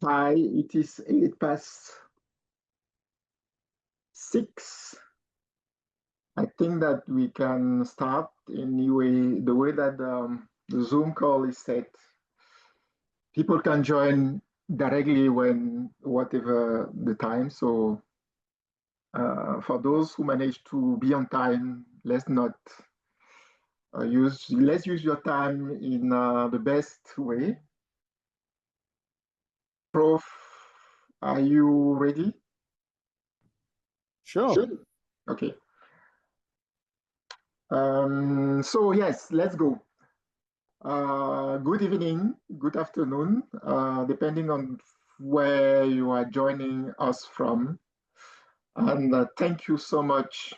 Hi, it is 6:08. I think that we can start in the way that the Zoom call is set. People can join directly when whatever the time. So for those who manage to be on time, let's use your time in the best way. Prof, are you ready? Sure. Okay. So yes, let's go. Good evening, good afternoon, depending on where you are joining us from. And thank you so much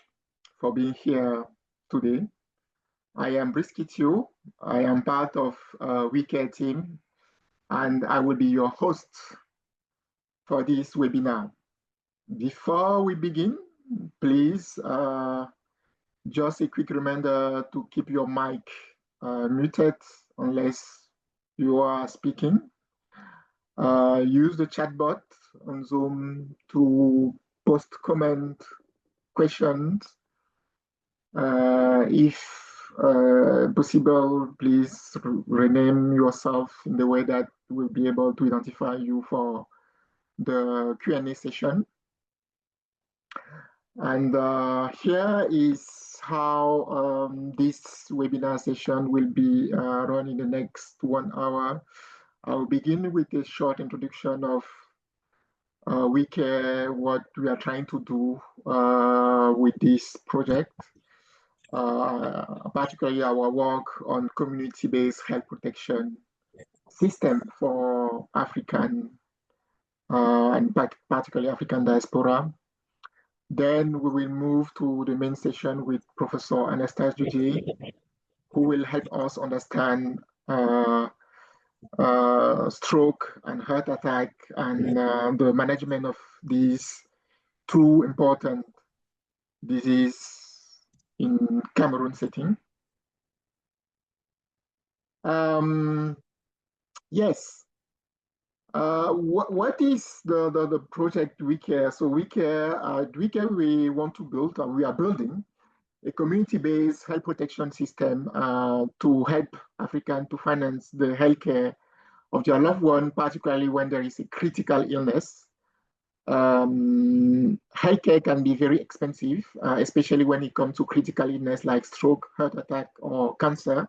for being here today. I am Briskitio. I am part of WiiQare team, and I will be your host for this webinar. Before we begin, please just a quick reminder to keep your mic muted unless you are speaking. Use the chat bot on Zoom to post comment, questions. If possible, please rename yourself in the way that we'll be able to identify you for the Q&A session. And here is how this webinar session will be run in the next 1 hour. I'll begin with a short introduction of WiiQare, what we are trying to do with this project, particularly our work on community-based health protection system for African and particularly African diaspora. Then we will move to the main session with Professor Anastase Dzudie, who will help us understand stroke and heart attack and the management of these two important diseases in Cameroon setting. Yes. What is the project WiiQare? So WiiQare, we want to build, and we are building a community-based health protection system to help Africans to finance the healthcare of their loved one, particularly when there is a critical illness. Healthcare can be very expensive, especially when it comes to critical illness like stroke, heart attack, or cancer.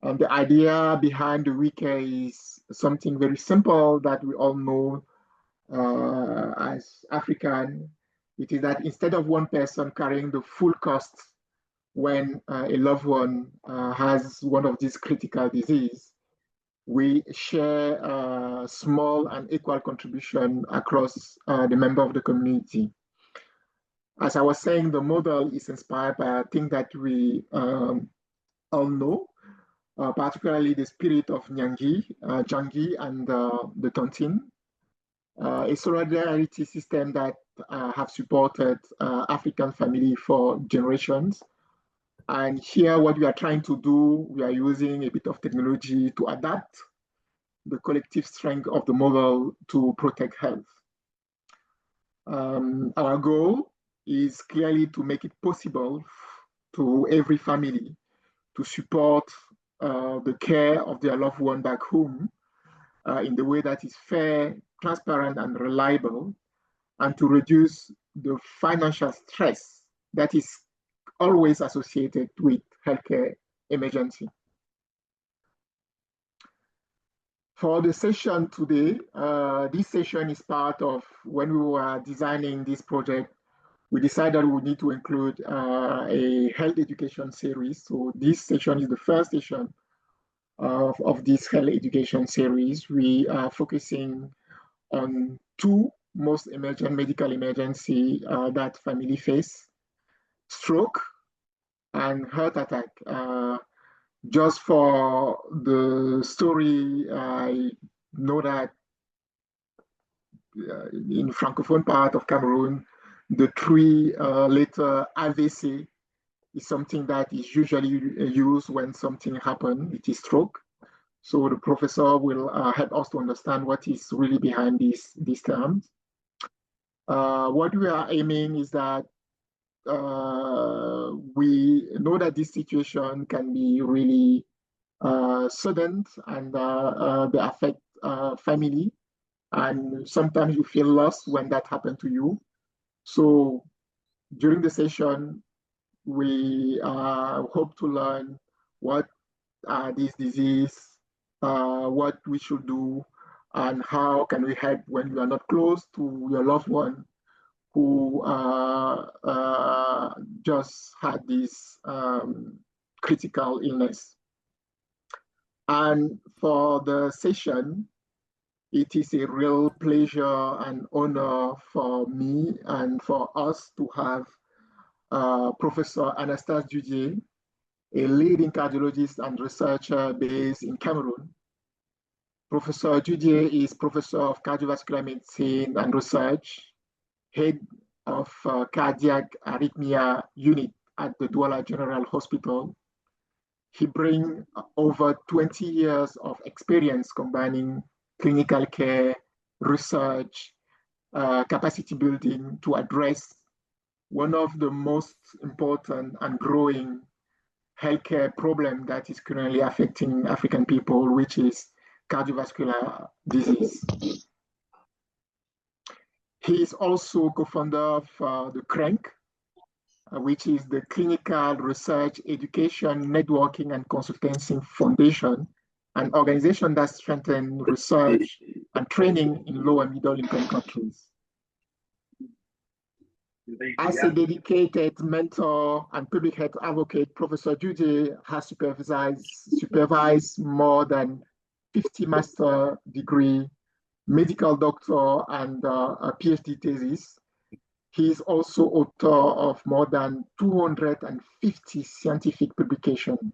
And the idea behind the WiiQare is something very simple that we all know as African. It is that instead of one person carrying the full cost when a loved one has one of these critical diseases, we share a small and equal contribution across the member of the community. As I was saying, the model is inspired by a thing that we all know, particularly the spirit of Jangi and the Tontine, a solidarity system that have supported African family for generations. And here, what we are trying to do, we are using a bit of technology to adapt the collective strength of the model to protect health. Our goal is clearly to make it possible to every family to support the care of their loved one back home in the way that is fair, transparent, and reliable, and to reduce the financial stress that is always associated with healthcare emergency. For the session today, this session is part of when we were designing this project, we decided we need to include a health education series. So this session is the first session of this health education series. We are focusing on two most emergent medical emergency that family face: stroke and heart attack. Just for the story, I know that in Francophone part of Cameroon, the three-letter AVC is something that is usually used when something happens. It is stroke. So the professor will help us to understand what is really behind these terms. What we are aiming is that we know that this situation can be really sudden, and they affect family, and sometimes you feel lost when that happened to you. So during the session, we hope to learn what this disease, what we should do, and how can we help when you are not close to your loved one who just had this critical illness. And for the session, it is a real pleasure and honor for me and for us to have Professor Anastase Dzudie, a leading cardiologist and researcher based in Cameroon. Professor Dzudie is Professor of Cardiovascular Medicine and Research, Head of Cardiac Arrhythmia Unit at the Douala General Hospital. He brings over 20 years of experience combining clinical care, research, capacity building to address one of the most important and growing healthcare problem that is currently affecting African people, which is cardiovascular disease. He is also co-founder of the CRENC, which is the Clinical Research, Education, Networking, and Consultancy Foundation, an organization that strengthens research and training in low and middle income countries. As a dedicated mentor and public health advocate, Professor Dzudie has supervised more than 50 master degree, medical doctor, and a PhD thesis. He is also author of more than 250 scientific publications.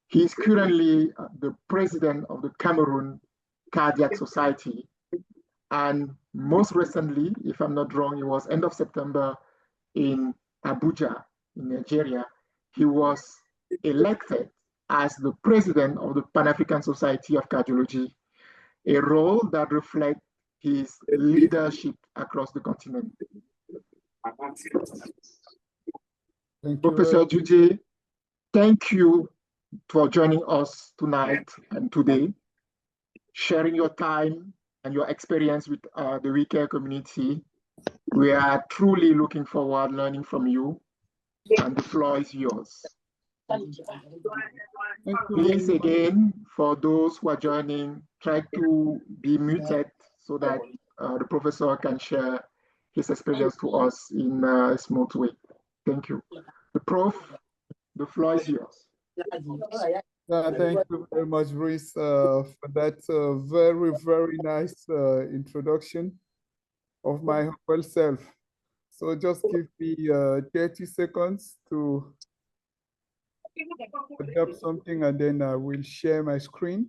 He is currently the president of the Cameroon Cardiac Society. And most recently, if I'm not wrong, it was end of September in Abuja, in Nigeria, he was elected as the president of the Pan-African Society of Cardiology, a role that reflects his leadership across the continent. Professor Dzudie, thank you for joining us tonight and today, sharing your time and your experience with the WiiQare community. We are truly looking forward to learning from you, and the floor is yours. Please, again, for those who are joining, try to be muted so that the professor can share his experience to us in a smooth way. Thank you. The Prof, the floor is yours. Thank you very much, Bruce, for that very, very nice introduction of my humble self. So just give me 30 seconds to adapt something, and then I will share my screen.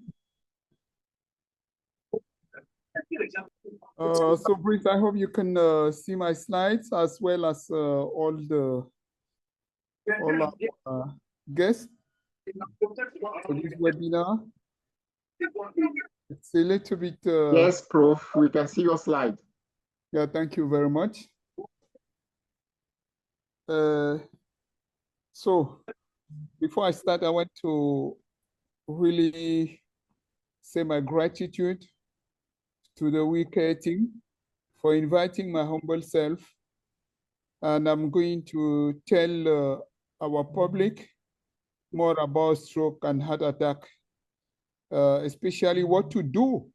So Bruce, I hope you can see my slides as well as all our guests for this webinar. It's a little bit... Yes, Prof, we can see your slide. Yeah, thank you very much. So before I start, I want to really say my gratitude to the WiiQare team for inviting my humble self. And I'm going to tell our public more about stroke and heart attack, especially what to do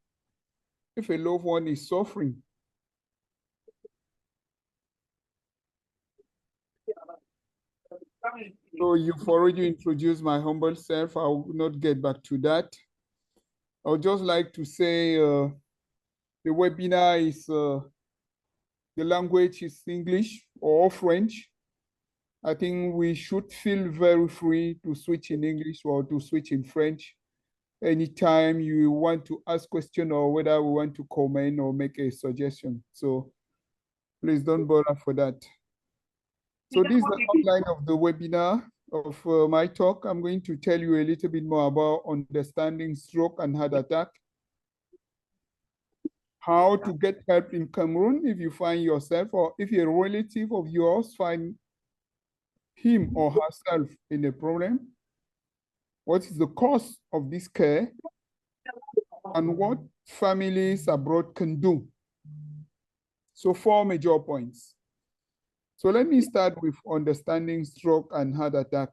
if a loved one is suffering. So you've already introduced my humble self. I will not get back to that. I would just like to say the webinar is, the language is English or French. I think we should feel very free to switch in English or to switch in French anytime you want to ask question or whether we want to comment or make a suggestion. So please don't bother for that. So this is the outline of the webinar. of my talk, I'm going to tell you a little bit more about understanding stroke and heart attack, how to get help in Cameroon if you find yourself or if a relative of yours find him or herself in a problem, what is the cost of this care, and what families abroad can do. So 4 major points. So let me start with understanding stroke and heart attack.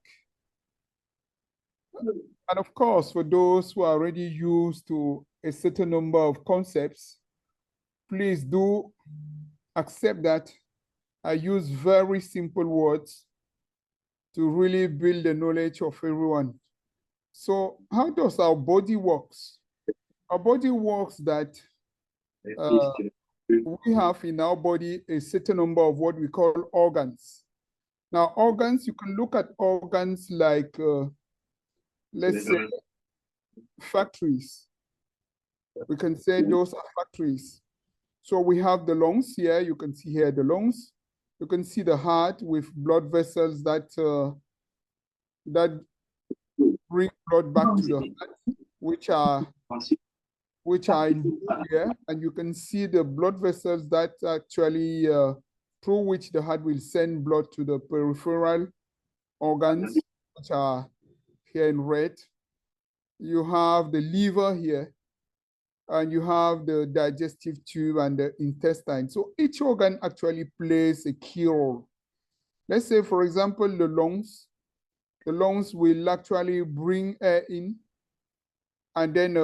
And of course, for those who are already used to a certain number of concepts, please do accept that I use very simple words to really build the knowledge of everyone. So how does our body works? Our body works that we have in our body a certain number of what we call organs. Now, organs, you can look at organs like, let's say, factories. We can say those are factories. So we have the lungs here. You can see here the lungs. You can see the heart with blood vessels that bring blood back to the heart, which are in blue here, and you can see the blood vessels that actually through which the heart will send blood to the peripheral organs, which are here in red. You have the liver here, and you have the digestive tube and the intestine. So each organ actually plays a key role. Let's say, for example, the lungs. The lungs will actually bring air in and then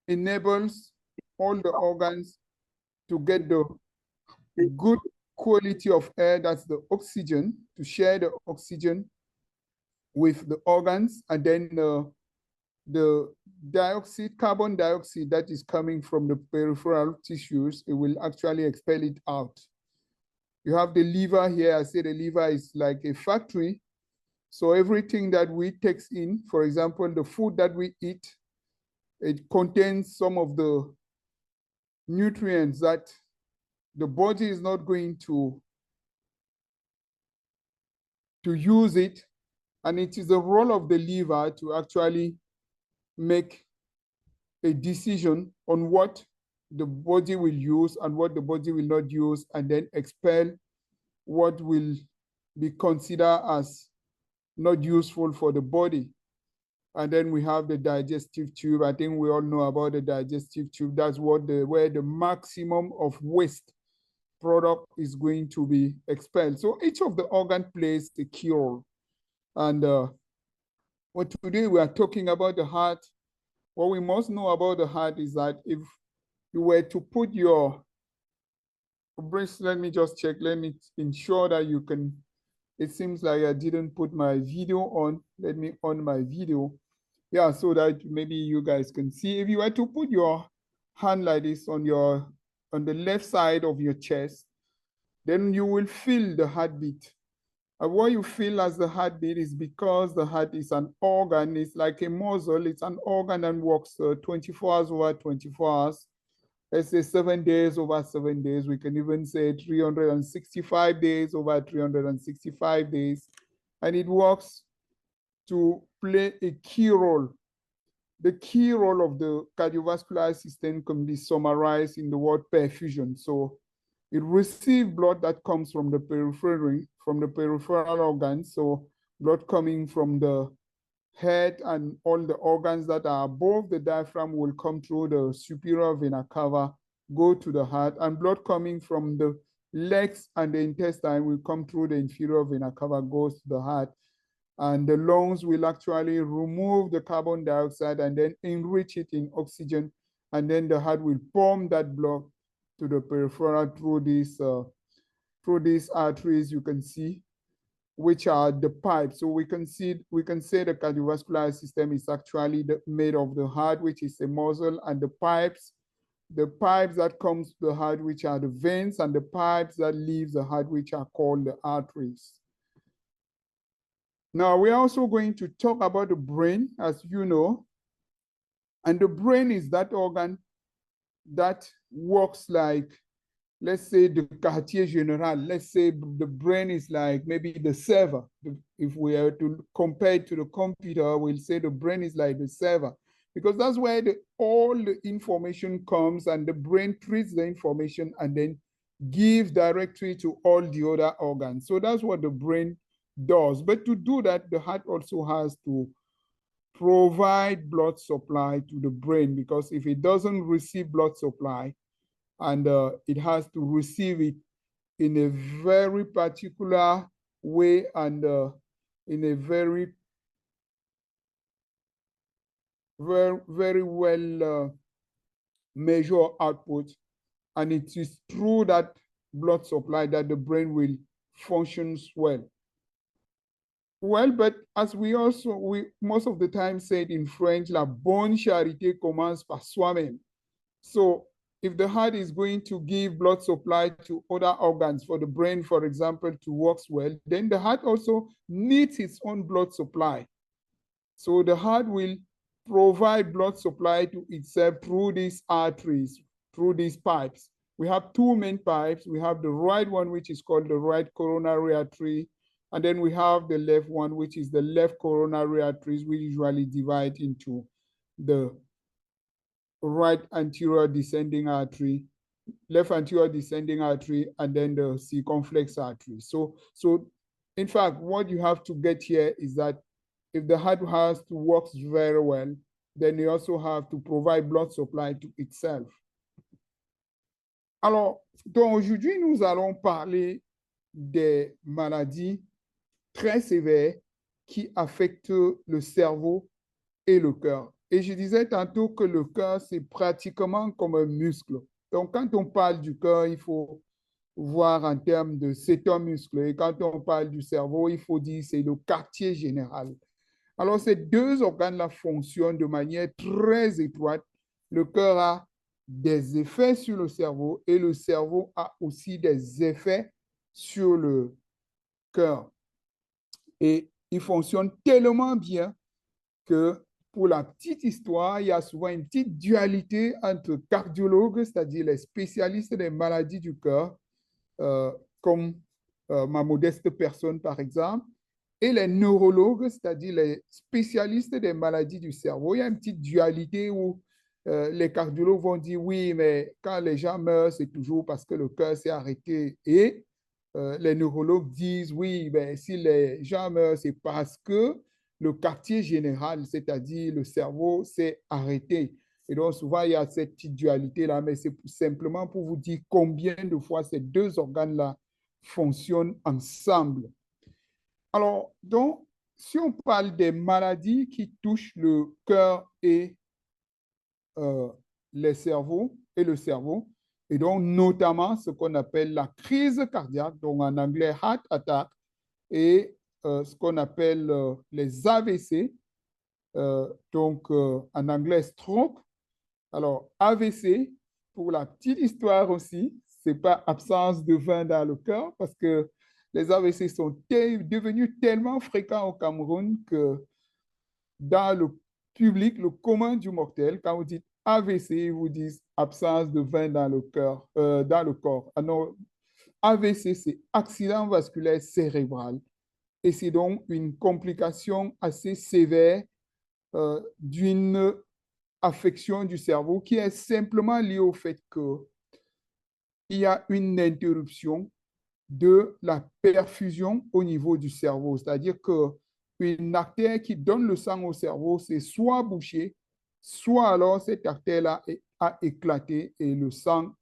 enables all the organs to get the good quality of air, that's the oxygen, to share the oxygen with the organs, and then the carbon dioxide that is coming from the peripheral tissues, it will actually expel it out. You have the liver here. I say the liver is like a factory. So everything that we take in, for example, the food that we eat, it contains some of the nutrients that the body is not going to use it. And it is the role of the liver to actually make a decision on what the body will use and what the body will not use, and then expel what will be considered as not useful for the body. And then we have the digestive tube. I think we all know about the digestive tube. That's where the maximum of waste product is going to be expelled. So each of the organ plays a key role. And today we are talking about the heart. What we must know about the heart is that if you were to put your breast, let me just check, let me ensure that you can, it seems like I didn't put my video on. Let me on my video. Yeah, so that maybe you guys can see. If you were to put your hand like this on the left side of your chest, then you will feel the heartbeat. And what you feel as the heartbeat is because the heart is an organ. It's like a muscle. It's an organ that works 24 hours over 24 hours. Let's say 7 days over 7 days. We can even say 365 days over 365 days. And it works to play a key role. The key role of the cardiovascular system can be summarized in the word perfusion. So it receives blood that comes from the peripheral organs. So blood coming from the head and all the organs that are above the diaphragm will come through the superior vena cava, go to the heart, and blood coming from the legs and the intestine will come through the inferior vena cava, goes to the heart. And the lungs will actually remove the carbon dioxide and then enrich it in oxygen. And then the heart will pump that blood to the peripheral through these arteries you can see, which are the pipes. So we can say the cardiovascular system is actually made of the heart, which is a muscle, and the pipes that comes to the heart, which are the veins, and the pipes that leave the heart, which are called the arteries. Now, we're also going to talk about the brain, as you know. And the brain is that organ that works like let's say the quartier general, let's say the brain is like maybe the server. If we are to compare it to the computer, we'll say the brain is like the server, because that's where all the information comes, and the brain treats the information and then gives directly to all the other organs. So that's what the brain does. But to do that, the heart also has to provide blood supply to the brain, because if it doesn't receive blood supply, and it has to receive it in a very particular way, and in a very well measured output. And it is through that blood supply that the brain will function well. Well, but as we most of the time say it in French, la bonne charité commence par soi-même. So if the heart is going to give blood supply to other organs, for the brain, for example, to work well, then the heart also needs its own blood supply. So the heart will provide blood supply to itself through these arteries, through these pipes. We have two main pipes. We have the right one, which is called the right coronary artery, and then we have the left one, which is the left coronary arteries. We usually divide into the right anterior descending artery, left anterior descending artery, and then the circumflex artery. So in fact, what you have to get here is that if the heart has to work very well, then you also have to provide blood supply to itself. Alors, donc aujourd'hui, nous allons parler des maladies très sévères qui affectent le cerveau et le cœur. Et je disais tantôt que le cœur, c'est pratiquement comme un muscle. Donc, quand on parle du cœur, il faut voir en termes de c'est un muscle. Et quand on parle du cerveau, il faut dire c'est le quartier général. Alors, ces deux organes-là fonctionnent de manière très étroite. Le cœur a des effets sur le cerveau et le cerveau a aussi des effets sur le cœur. Et ils fonctionnent tellement bien que, pour la petite histoire, il y a souvent une petite dualité entre cardiologues, c'est-à-dire les spécialistes des maladies du cœur, comme ma modeste personne par exemple, et les neurologues, c'est-à-dire les spécialistes des maladies du cerveau. Il y a une petite dualité où les cardiologues vont dire oui, mais quand les gens meurent, c'est toujours parce que le cœur s'est arrêté. Et les neurologues disent oui, mais si les gens meurent, c'est parce que le quartier général, c'est-à-dire le cerveau, s'est arrêté. Et donc, souvent, il y a cette petite dualité-là, mais c'est simplement pour vous dire combien de fois ces deux organes-là fonctionnent ensemble. Alors, donc, si on parle des maladies qui touchent le cœur et les cerveaux, et le cerveau, et donc notamment ce qu'on appelle la crise cardiaque, donc en anglais heart attack, et ce qu'on appelle les AVC, donc en anglais stroke. Alors, AVC, pour la petite histoire aussi, ce n'est pas absence de vin dans le cœur, parce que les AVC sont devenus tellement fréquents au Cameroun que dans le public, le commun du mortel, quand vous dites AVC, ils vous disent absence de vin dans le cœur, dans le corps. Alors, AVC, c'est accident vasculaire cérébral. Et c'est donc une complication assez sévère d'une affection du cerveau qui est simplement liée au fait qu'il y a une interruption de la perfusion au niveau du cerveau. C'est-à-dire qu'une artère qui donne le sang au cerveau, c'est soit bouchée, soit alors cette artère-là a éclaté et le sang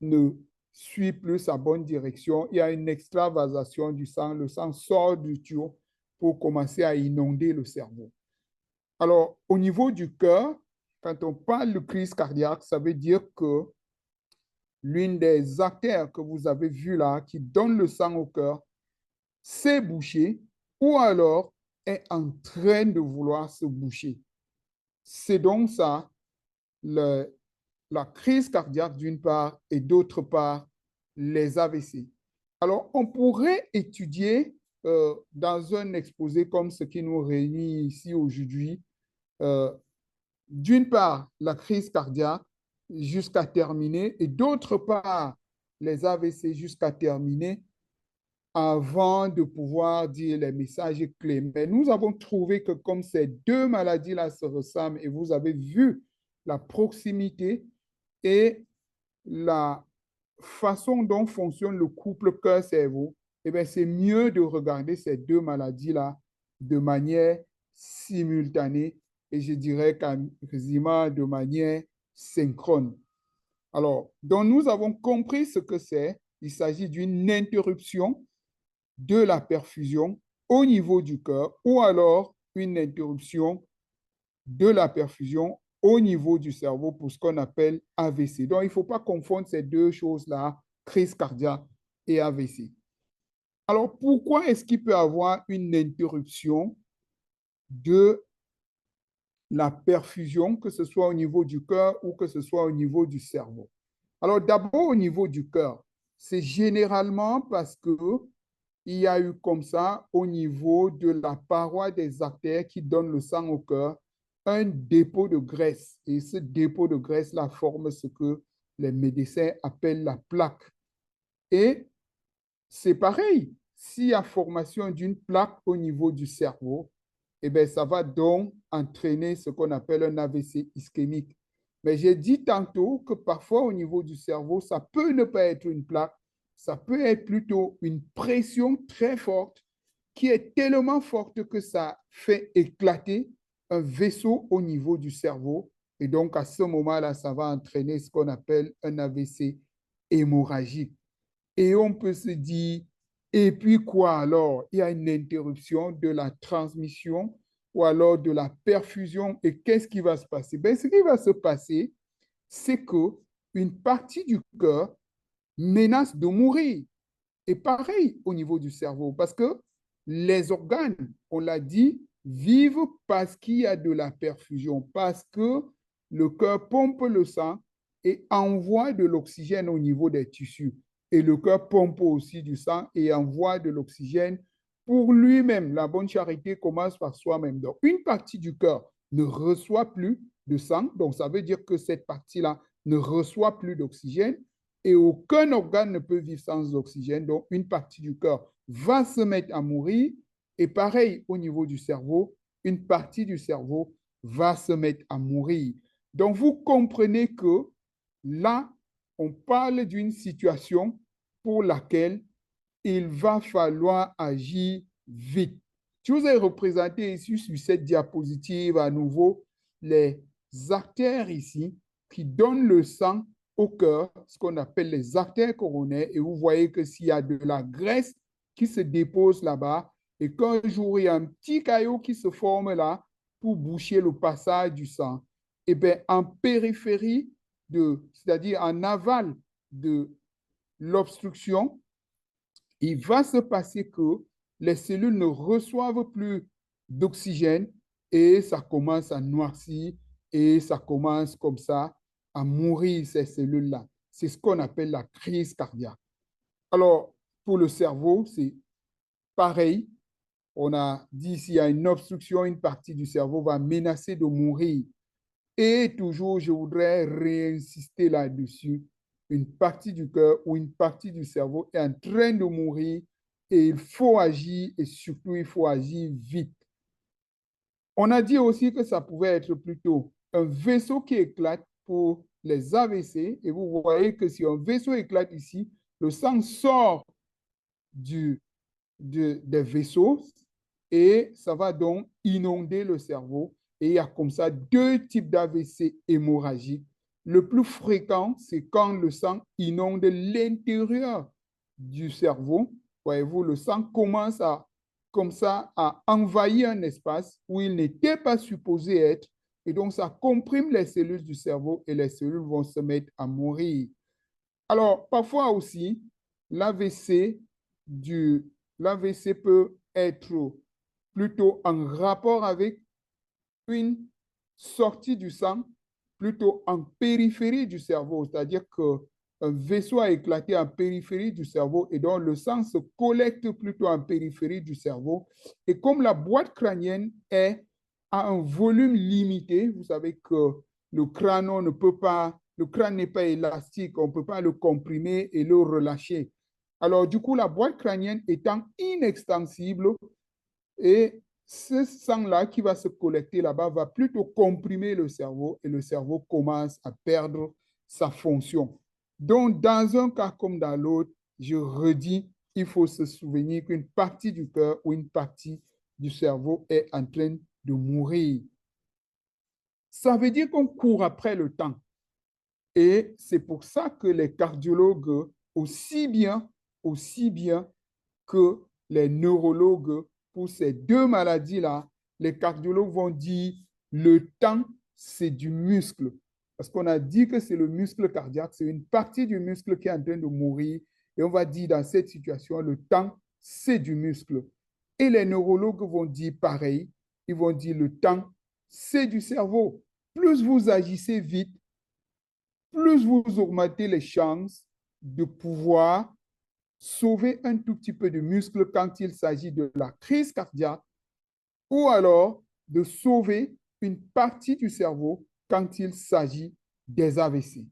ne suit plus sa bonne direction. Il y a une extravasation du sang. Le sang sort du tuyau pour commencer à inonder le cerveau. Alors, au niveau du cœur, quand on parle de crise cardiaque, ça veut dire que l'une des artères que vous avez vues là, qui donne le sang au cœur, s'est bouchée ou alors est en train de vouloir se boucher. C'est donc ça, la crise cardiaque d'une part et d'autre part, les AVC. Alors, on pourrait étudier dans un exposé comme ce qui nous réunit ici aujourd'hui, d'une part, la crise cardiaque jusqu'à terminer, et d'autre part, les AVC jusqu'à terminer avant de pouvoir dire les messages clés. Mais nous avons trouvé que comme ces deux maladies-là se ressemblent et vous avez vu la proximité et la façon dont fonctionne le couple cœur-cerveau, eh bien, c'est mieux de regarder ces deux maladies-là de manière simultanée et je dirais quasiment de manière synchrone. Alors, donc nous avons compris ce que c'est. Il s'agit d'une interruption de la perfusion au niveau du cœur ou alors une interruption de la perfusion au niveau du cerveau pour ce qu'on appelle AVC. Donc, il ne faut pas confondre ces deux choses-là, crise cardiaque et AVC. Alors, pourquoi est-ce qu'il peut y avoir une interruption de la perfusion, que ce soit au niveau du cœur ou que ce soit au niveau du cerveau? Alors, d'abord, au niveau du cœur, c'est généralement parce que il y a eu comme ça, au niveau de la paroi des artères qui donne le sang au cœur, un dépôt de graisse. Et ce dépôt de graisse-là forme ce que les médecins appellent la plaque. Et c'est pareil, s'il y a formation d'une plaque au niveau du cerveau, eh bien, ça va donc entraîner ce qu'on appelle un AVC ischémique. Mais j'ai dit tantôt que parfois au niveau du cerveau, ça peut ne pas être une plaque, ça peut être plutôt une pression très forte qui est tellement forte que ça fait éclater un vaisseau au niveau du cerveau. Et donc, à ce moment-là, ça va entraîner ce qu'on appelle un AVC hémorragique. Et on peut se dire, et puis quoi alors? Il y a une interruption de la transmission ou alors de la perfusion. Et qu'est-ce qui va se passer? Ben, ce qui va se passer, c'est qu'une partie du cœur menace de mourir. Et pareil au niveau du cerveau, parce que les organes, on l'a dit, vivent parce qu'il y a de la perfusion, parce que le cœur pompe le sang et envoie de l'oxygène au niveau des tissus. Et le cœur pompe aussi du sang et envoie de l'oxygène pour lui-même. La bonne charité commence par soi-même. Donc, une partie du cœur ne reçoit plus de sang, donc ça veut dire que cette partie-là ne reçoit plus d'oxygène et aucun organe ne peut vivre sans oxygène. Donc, une partie du cœur va se mettre à mourir. Et pareil, au niveau du cerveau, une partie du cerveau va se mettre à mourir. Donc, vous comprenez que là, on parle d'une situation pour laquelle il va falloir agir vite. Je vous ai représenté ici sur cette diapositive à nouveau les artères ici qui donnent le sang au cœur, ce qu'on appelle les artères coronaires. Et vous voyez que s'il y a de la graisse qui se dépose là-bas et qu'un jour il y a un petit caillot qui se forme là pour boucher le passage du sang, et bien en périphérie, c'est-à-dire en aval de l'obstruction, il va se passer que les cellules ne reçoivent plus d'oxygène et ça commence à noircir et ça commence comme ça à mourir, ces cellules-là. C'est ce qu'on appelle la crise cardiaque. Alors, pour le cerveau, c'est pareil. On a dit s'il y a une obstruction, une partie du cerveau va menacer de mourir. Et toujours, je voudrais réinsister là-dessus. Une partie du cœur ou une partie du cerveau est en train de mourir et il faut agir et surtout, il faut agir vite. On a dit aussi que ça pouvait être plutôt un vaisseau qui éclate pour les AVC. Et vous voyez que si un vaisseau éclate ici, le sang sort des vaisseaux et ça va donc inonder le cerveau. Et il y a comme ça deux types d'AVC hémorragiques. Le plus fréquent, c'est quand le sang inonde l'intérieur du cerveau. Voyez-vous, le sang commence comme ça à envahir un espace où il n'était pas supposé être. Et donc, ça comprime les cellules du cerveau et les cellules vont se mettre à mourir. Alors, parfois aussi, l'AVC peut être plutôt en rapport avec une sortie du sang plutôt en périphérie du cerveau, c'est-à-dire qu'un vaisseau a éclaté en périphérie du cerveau et donc le sang se collecte plutôt en périphérie du cerveau. Et comme la boîte crânienne a un volume limité, vous savez que le crâne ne peut pas le crâne n'est pas élastique, on ne peut pas le comprimer et le relâcher. Alors, du coup, la boîte crânienne étant inextensible, et ce sang-là qui va se collecter là-bas va plutôt comprimer le cerveau et le cerveau commence à perdre sa fonction. Donc, dans un cas comme dans l'autre, je redis, il faut se souvenir qu'une partie du cœur ou une partie du cerveau est en train de mourir. Ça veut dire qu'on court après le temps. Et c'est pour ça que les cardiologues, aussi bien que les neurologues, pour ces deux maladies-là, les cardiologues vont dire le temps, c'est du muscle. Parce qu'on a dit que c'est le muscle cardiaque, c'est une partie du muscle qui est en train de mourir. Et on va dire dans cette situation, le temps, c'est du muscle. Et les neurologues vont dire pareil, ils vont dire le temps, c'est du cerveau. Plus vous agissez vite, plus vous augmentez les chances de pouvoir sauver un tout petit peu de muscle quand il s'agit de la crise cardiaque ou alors de sauver une partie du cerveau quand il s'agit des AVC.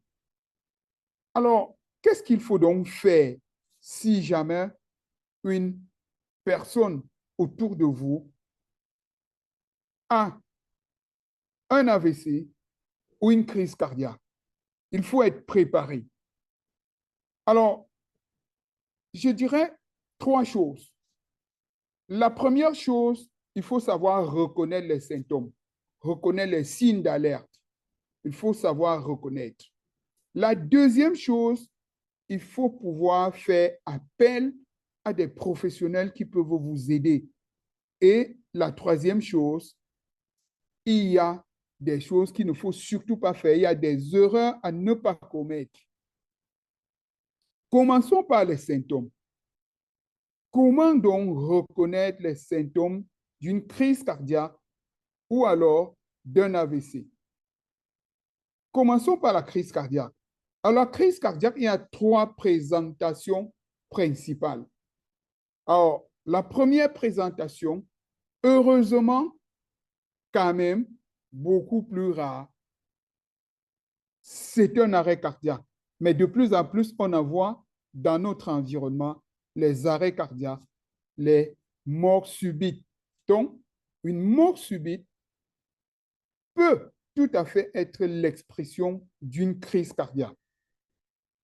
Alors, qu'est-ce qu'il faut donc faire si jamais une personne autour de vous a un AVC ou une crise cardiaque? Il faut être préparé. Alors, je dirais 3 choses. La première chose, il faut savoir reconnaître les symptômes, reconnaître les signes d'alerte. Il faut savoir reconnaître. La deuxième chose, il faut pouvoir faire appel à des professionnels qui peuvent vous aider. Et la troisième chose, il y a des choses qu'il ne faut surtout pas faire. Il y a des erreurs à ne pas commettre. Commençons par les symptômes. Comment donc reconnaître les symptômes d'une crise cardiaque ou alors d'un AVC? Commençons par la crise cardiaque. Alors, la crise cardiaque, il y a 3 présentations principales. Alors, la première présentation, heureusement, quand même, beaucoup plus rare, c'est un arrêt cardiaque. Mais de plus en plus, on en voit dans notre environnement les arrêts cardiaques, les morts subites. Donc, une mort subite peut tout à fait être l'expression d'une crise cardiaque.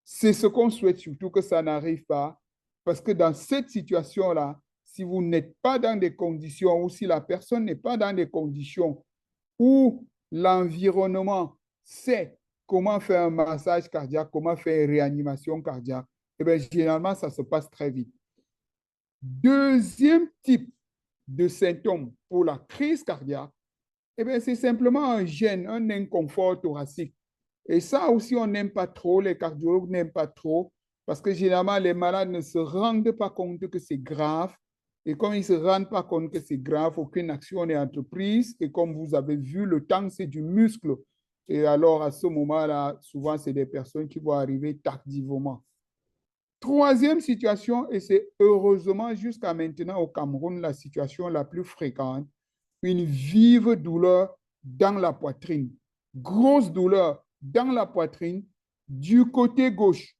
C'est ce qu'on souhaite surtout que ça n'arrive pas, parce que dans cette situation-là, si vous n'êtes pas dans des conditions ou si la personne n'est pas dans des conditions où l'environnement sait comment faire un massage cardiaque, comment faire une réanimation cardiaque, eh bien, généralement, ça se passe très vite. Deuxième type de symptômes pour la crise cardiaque, eh bien, c'est simplement un gêne, un inconfort thoracique. Et ça aussi, on n'aime pas trop, les cardiologues n'aiment pas trop, parce que généralement, les malades ne se rendent pas compte que c'est grave. Et comme ils ne se rendent pas compte que c'est grave, aucune action n'est entreprise. Et comme vous avez vu, le temps, c'est du muscle. Et alors, à ce moment-là, souvent, c'est des personnes qui vont arriver tardivement. Troisième situation, et c'est heureusement jusqu'à maintenant au Cameroun la situation la plus fréquente, une vive douleur dans la poitrine. Grosse douleur dans la poitrine du côté gauche,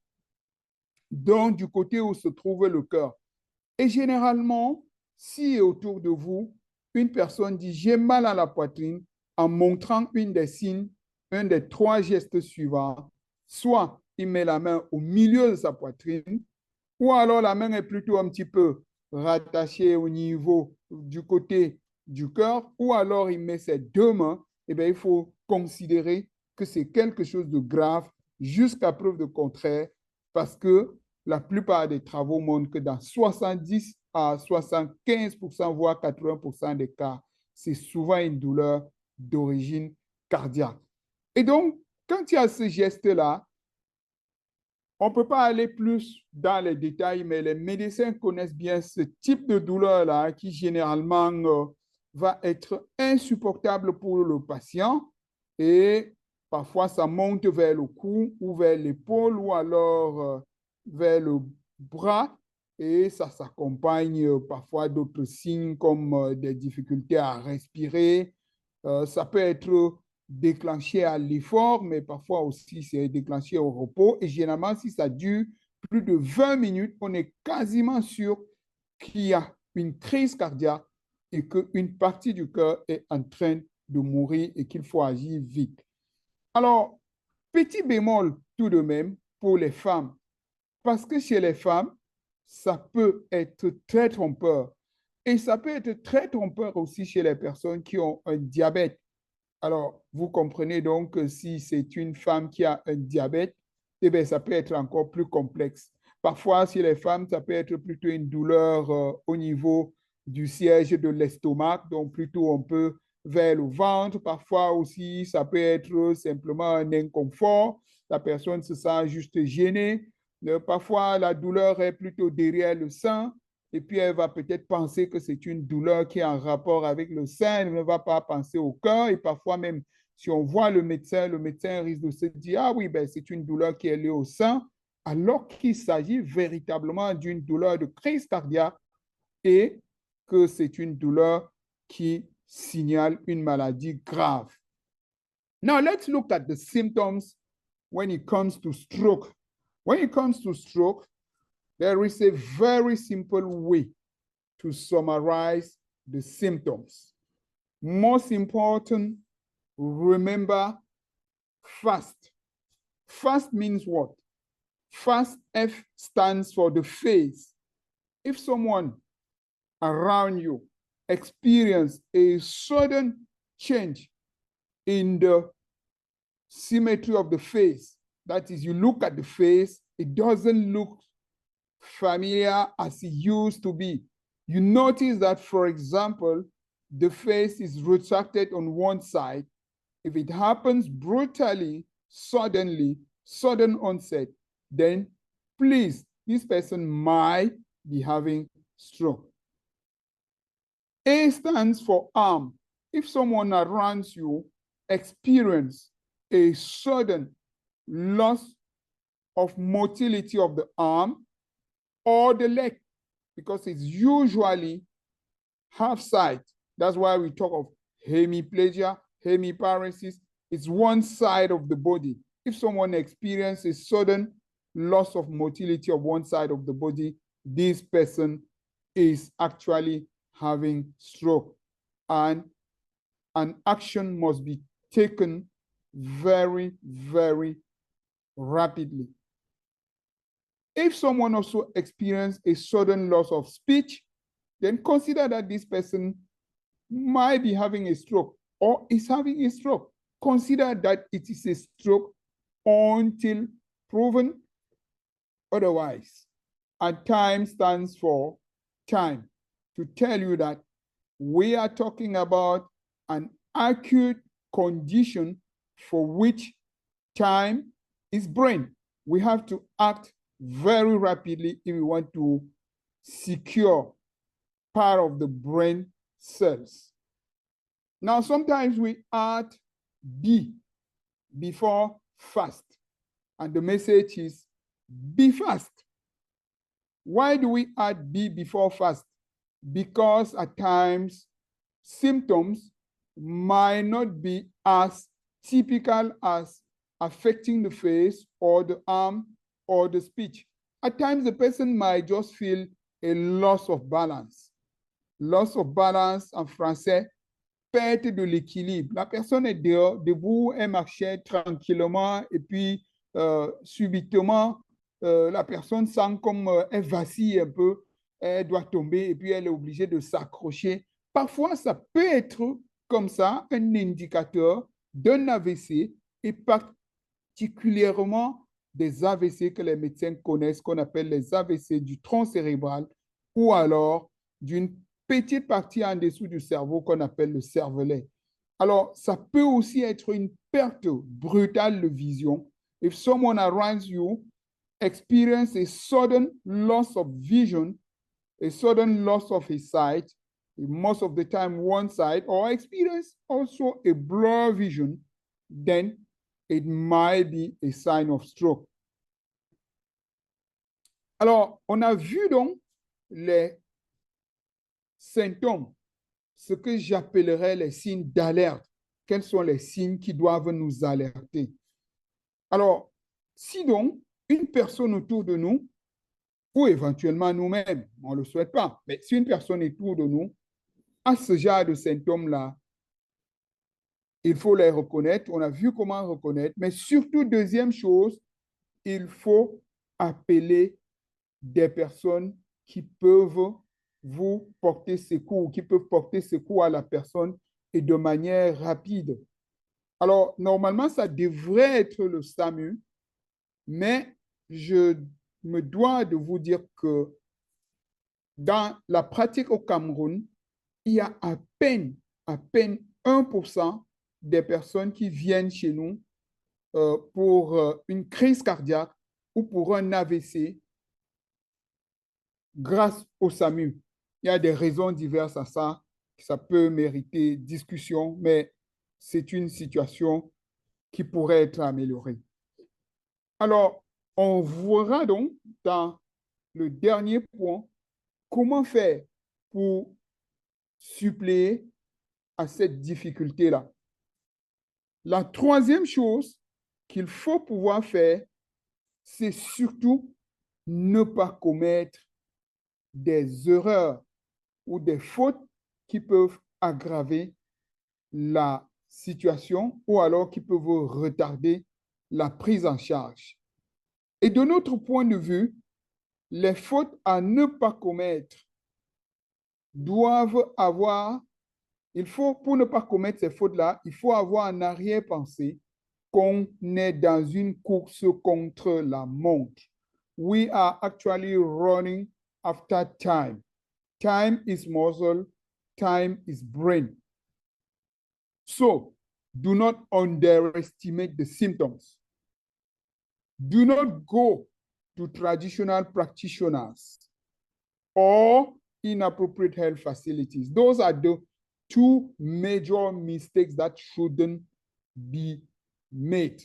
donc du côté où se trouve le cœur. Et généralement, si autour de vous, une personne dit « j'ai mal à la poitrine », en montrant un des 3 gestes suivants, soit il met la main au milieu de sa poitrine, ou alors la main est plutôt un petit peu rattachée au niveau du côté du cœur, ou alors il met ses 2 mains, eh bien, il faut considérer que c'est quelque chose de grave jusqu'à preuve de contraire, parce que la plupart des travaux montrent que dans 70 à 75%, voire 80% des cas, c'est souvent une douleur d'origine cardiaque. Et donc, quand il y a ce geste-là, on ne peut pas aller plus dans les détails, mais les médecins connaissent bien ce type de douleur-là qui généralement va être insupportable pour le patient et parfois ça monte vers le cou ou vers l'épaule ou alors vers le bras et ça s'accompagne parfois d'autres signes comme des difficultés à respirer. Ça peut être déclenché à l'effort, mais parfois aussi c'est déclenché au repos. Et généralement, si ça dure plus de 20 minutes, on est quasiment sûr qu'il y a une crise cardiaque et qu'une partie du cœur est en train de mourir et qu'il faut agir vite. Alors, petit bémol tout de même pour les femmes, parce que chez les femmes, ça peut être très trompeur. Et ça peut être très trompeur aussi chez les personnes qui ont un diabète. Alors, vous comprenez donc que si c'est une femme qui a un diabète, eh bien, ça peut être encore plus complexe. Parfois, chez les femmes, ça peut être plutôt une douleur au niveau du siège de l'estomac, donc plutôt un peu vers le ventre. Parfois aussi, ça peut être simplement un inconfort. La personne se sent juste gênée. Parfois, la douleur est plutôt derrière le sein. Et puis, elle va peut-être penser que c'est une douleur qui est en rapport avec le sein. Elle ne va pas penser au cœur. Et parfois, même si on voit le médecin risque de se dire, ah oui, ben, c'est une douleur qui est liée au sein, alors qu'il s'agit véritablement d'une douleur de crise cardiaque et que c'est une douleur qui signale une maladie grave. Now, let's look at the symptoms when it comes to stroke. When it comes to stroke, there is a very simple way to summarize the symptoms. Most important, remember FAST. FAST means what? FAST, F stands for the phase. If someone around you experiences a sudden change in the symmetry of the face, that is, you look at the face, it doesn't look familiar as it used to be. You notice that, for example, the face is retracted on one side. If it happens brutally, suddenly, sudden onset, then please, this person might be having stroke. A stands for arm. If someone around you experiences a sudden loss of motility of the arm or the leg, because it's usually half side. That's why we talk of hemiplegia, hemiparesis. It's one side of the body. If someone experiences sudden loss of motility of one side of the body, this person is actually having stroke. And an action must be taken very, very rapidly. If someone also experiences a sudden loss of speech, then consider that this person might be having a stroke or is having a stroke. Consider that it is a stroke until proven otherwise. And time stands for time, to tell you that we are talking about an acute condition for which time is brain. We have to act very rapidly if we want to secure part of the brain cells. Now, sometimes we add B before fast, and the message is be fast. Why do we add B before fast? Because at times symptoms might not be as typical as affecting the face or the arm or the speech. At times, the person might just feel a loss of balance. Loss of balance en français, perte de l'équilibre. La personne est debout, elle marchait tranquillement et puis subitement, la personne sent comme elle vacille un peu, elle doit tomber et puis elle est obligée de s'accrocher. Parfois, ça peut être comme ça un indicateur d'un AVC et particulièrement des AVC que les médecins connaissent, qu'on appelle les AVC du tronc cérébral ou alors d'une petite partie en dessous du cerveau qu'on appelle le cervelet. Alors, ça peut aussi être une perte brutale de vision. If someone around you experiences a sudden loss of vision, a sudden loss of his sight, most of the time one side, or experience also a blur vision, then it might be a sign of stroke. Alors, on a vu donc les symptômes, ce que j'appellerais les signes d'alerte. quels sont les signes qui doivent nous alerter. Alors, si donc une personne autour de nous, ou éventuellement nous-mêmes, on ne le souhaite pas, mais si une personne autour de nous a ce genre de symptômes-là, il faut les reconnaître. On a vu comment reconnaître, mais surtout, deuxième chose, il faut appeler des personnes qui peuvent vous porter secours, qui peuvent porter secours à la personne et de manière rapide. Alors, normalement, ça devrait être le SAMU, mais je me dois de vous dire que dans la pratique au Cameroun, il y a à peine 1% des personnes qui viennent chez nous pour une crise cardiaque ou pour un AVC grâce au SAMU. Il y a des raisons diverses à ça. Ça peut mériter discussion, mais c'est une situation qui pourrait être améliorée. Alors, on verra donc dans le dernier point comment faire pour suppléer à cette difficulté-là. La troisième chose qu'il faut pouvoir faire, c'est surtout ne pas commettre des erreurs ou des fautes qui peuvent aggraver la situation ou alors qui peuvent retarder la prise en charge. Et de notre point de vue, les fautes à ne pas commettre doivent avoir, pour ne pas commettre ces fautes-là, il faut avoir en arrière-pensée qu'on est dans une course contre la montre. We are actually running after time. Time is muscle, time is brain. So, do not underestimate the symptoms. Do not go to traditional practitioners or inappropriate health facilities. Those are the two major mistakes that shouldn't be made.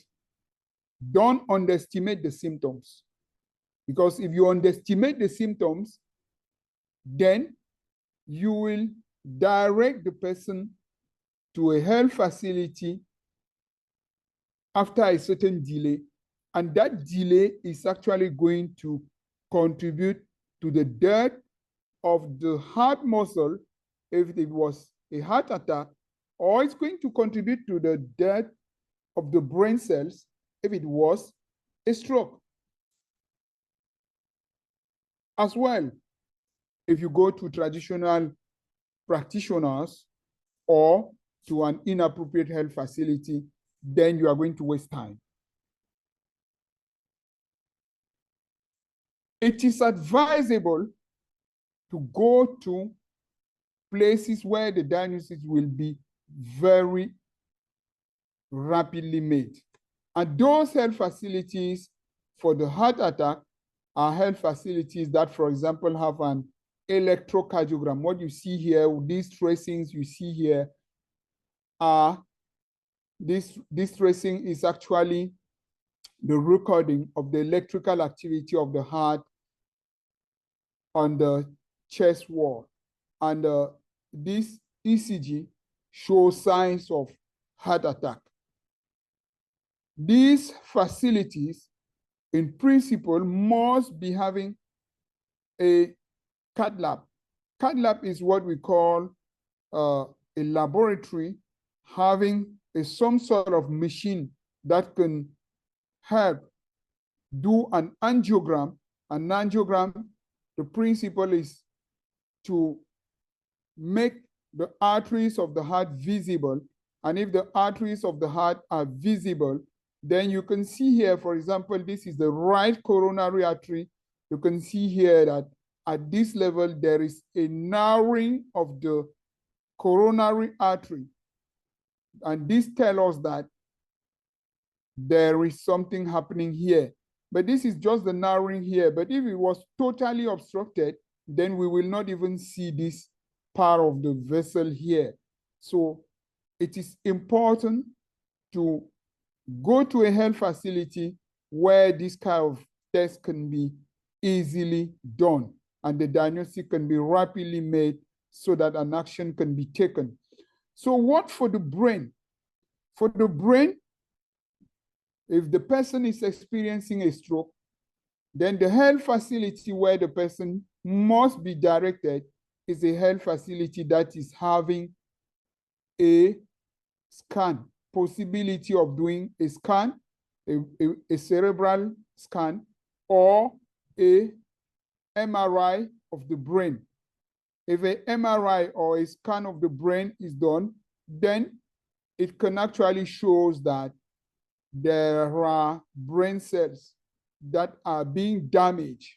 Don't underestimate the symptoms. Because if you underestimate the symptoms, then you will direct the person to a health facility after a certain delay. And that delay is actually going to contribute to the death of the heart muscle if it was a heart attack, or it's going to contribute to the death of the brain cells if it was a stroke. As well, if you go to traditional practitioners or to an inappropriate health facility, then you are going to waste time. It is advisable to go to places where the diagnosis will be very rapidly made. And those health facilities for the heart attack are health facilities that, for example, have an electrocardiogram. What you see here, these tracings you see here are, this tracing is actually the recording of the electrical activity of the heart on the chest wall. And this ECG shows signs of heart attack. These facilities, in principle, must be having a cath lab. Cath lab is what we call a laboratory having some sort of machine that can help do an angiogram. An angiogram, the principle is to make the arteries of the heart visible. And if the arteries of the heart are visible, then you can see here, for example, this is the right coronary artery. You can see here that at this level, there is a narrowing of the coronary artery. And this tells us that there is something happening here. But this is just the narrowing here. But if it was totally obstructed, then we will not even see this part of the vessel here. So it is important to go to a health facility where this kind of test can be easily done and the diagnosis can be rapidly made so that an action can be taken. So what for the brain? For the brain, if the person is experiencing a stroke, then the health facility where the person must be directed is a health facility that is having a scan, possibility of doing a scan, a cerebral scan, or a MRI of the brain. If an MRI or a scan of the brain is done, then it can actually show that there are brain cells that are being damaged.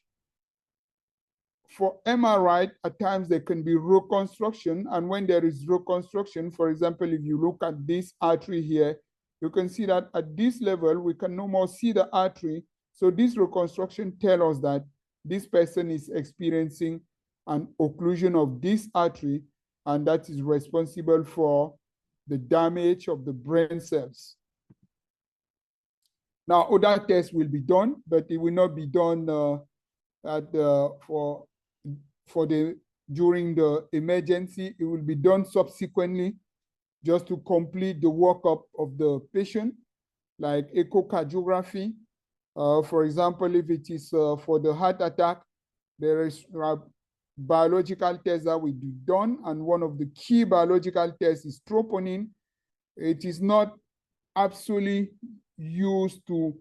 For MRI, at times there can be reconstruction, and when there is reconstruction, for example, if you look at this artery here, you can see that at this level, we can no more see the artery. So this reconstruction tells us that this person is experiencing an occlusion of this artery, and that is responsible for the damage of the brain cells. Now, other tests will be done, but it will not be done during the emergency. It will be done subsequently, just to complete the workup of the patient, like echocardiography. For example, if it is for the heart attack, there is biological tests that will be done, and one of the key biological tests is troponin. It is not absolutely used to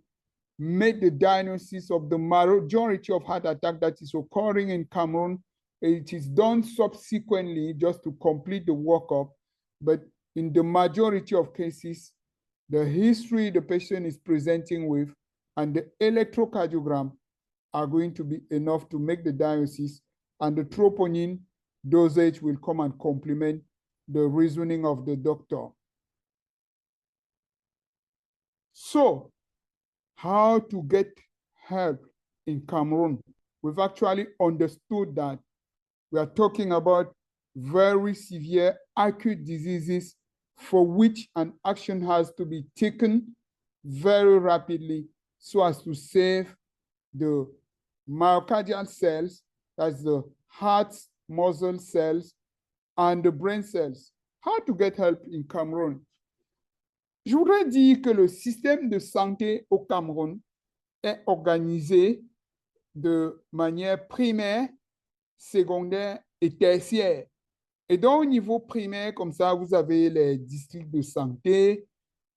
make the diagnosis of the majority of heart attack that is occurring in Cameroon. It is done subsequently just to complete the workup, but in the majority of cases, the history the patient is presenting with and the electrocardiogram are going to be enough to make the diagnosis, and the troponin dosage will come and complement the reasoning of the doctor. So, how to get help in Cameroon? We've actually understood that we are talking about very severe acute diseases for which an action has to be taken very rapidly so as to save the myocardial cells, that's the heart muscle cells, and the brain cells. How to get help in Cameroon? Je voudrais dire que le système de santé au Cameroun est organisé de manière primaire, secondaire et tertiaire. Et donc, au niveau primaire, comme ça, vous avez les districts de santé,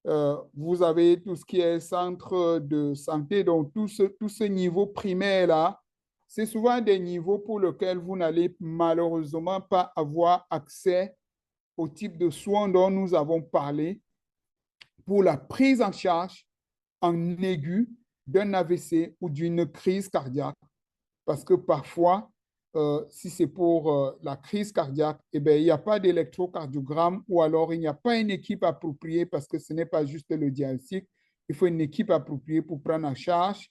vous avez tout ce qui est centre de santé. Donc, tout ce niveau primaire-là, c'est souvent des niveaux pour lesquels vous n'allez malheureusement pas avoir accès au type de soins dont nous avons parlé pour la prise en charge en aigu d'un AVC ou d'une crise cardiaque. Parce que parfois, si c'est pour la crise cardiaque, eh bien, il n'y a pas d'électrocardiogramme ou alors il n'y a pas une équipe appropriée parce que ce n'est pas juste le diagnostic. Il faut une équipe appropriée pour prendre en charge.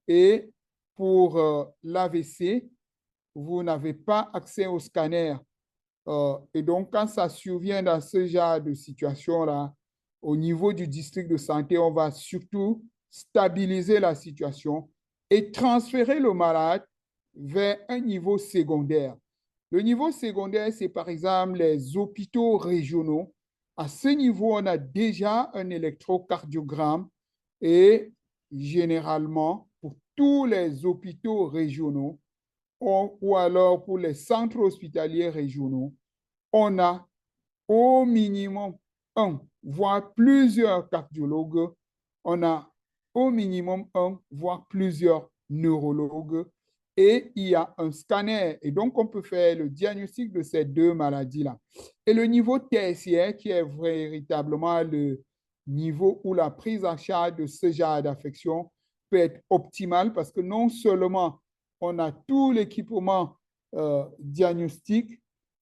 Et pour l'AVC, vous n'avez pas accès au scanner. Et donc, quand ça survient dans ce genre de situation-là, au niveau du district de santé, on va surtout stabiliser la situation et transférer le malade vers un niveau secondaire. Le niveau secondaire, c'est par exemple les hôpitaux régionaux. À ce niveau, on a déjà un électrocardiogramme et généralement, pour tous les hôpitaux régionaux ou alors pour les centres hospitaliers régionaux, on a au minimum un, voire plusieurs cardiologues, on a au minimum un, voire plusieurs neurologues, et il y a un scanner. Et donc, on peut faire le diagnostic de ces deux maladies-là. Et le niveau tertiaire, qui est véritablement le niveau où la prise en charge de ce genre d'affection peut être optimale, parce que non seulement on a tout l'équipement diagnostique,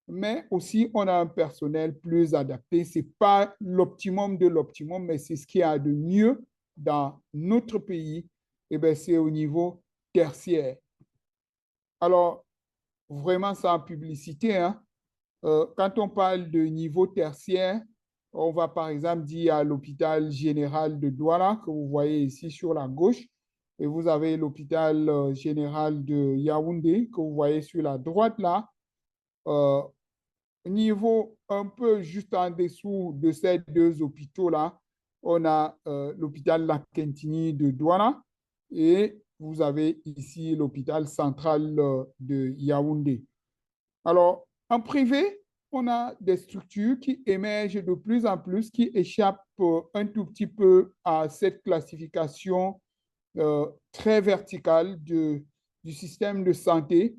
mais aussi on a un personnel plus adapté. Ce n'est pas l'optimum de l'optimum, mais c'est ce qu'il y a de mieux dans notre pays. Et bien, c'est au niveau tertiaire. Alors, vraiment sans publicité, hein, quand on parle de niveau tertiaire, on va par exemple dire à l'hôpital général de Douala, que vous voyez ici sur la gauche, et vous avez l'hôpital général de Yaoundé, que vous voyez sur la droite là. Niveau un peu juste en dessous de ces deux hôpitaux-là, on a l'hôpital Lakentini de Douala et vous avez ici l'hôpital central de Yaoundé. Alors, en privé, on a des structures qui émergent de plus en plus, qui échappent un tout petit peu à cette classification très verticale du système de santé.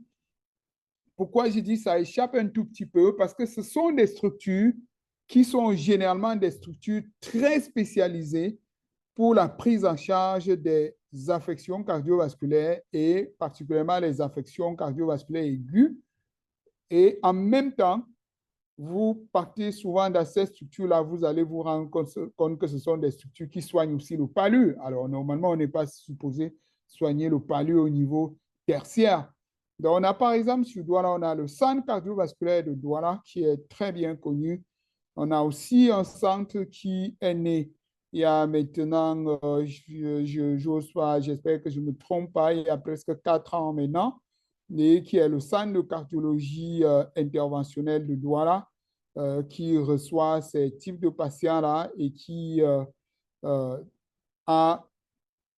Pourquoi je dis ça échappe un tout petit peu? Parce que ce sont des structures qui sont généralement des structures très spécialisées pour la prise en charge des affections cardiovasculaires et particulièrement les affections cardiovasculaires aiguës. Et en même temps, vous partez souvent dans ces structures-là, vous allez vous rendre compte que ce sont des structures qui soignent aussi le palu. Alors, normalement, on n'est pas supposé soigner le palu au niveau tertiaire. Donc, on a par exemple sur Douala, on a le centre cardiovasculaire de Douala qui est très bien connu. On a aussi un centre qui est né il y a maintenant, j'espère que je ne me trompe pas, il y a presque 4 ans maintenant, et qui est le centre de cardiologie interventionnelle de Douala, qui reçoit ces types de patients-là et qui a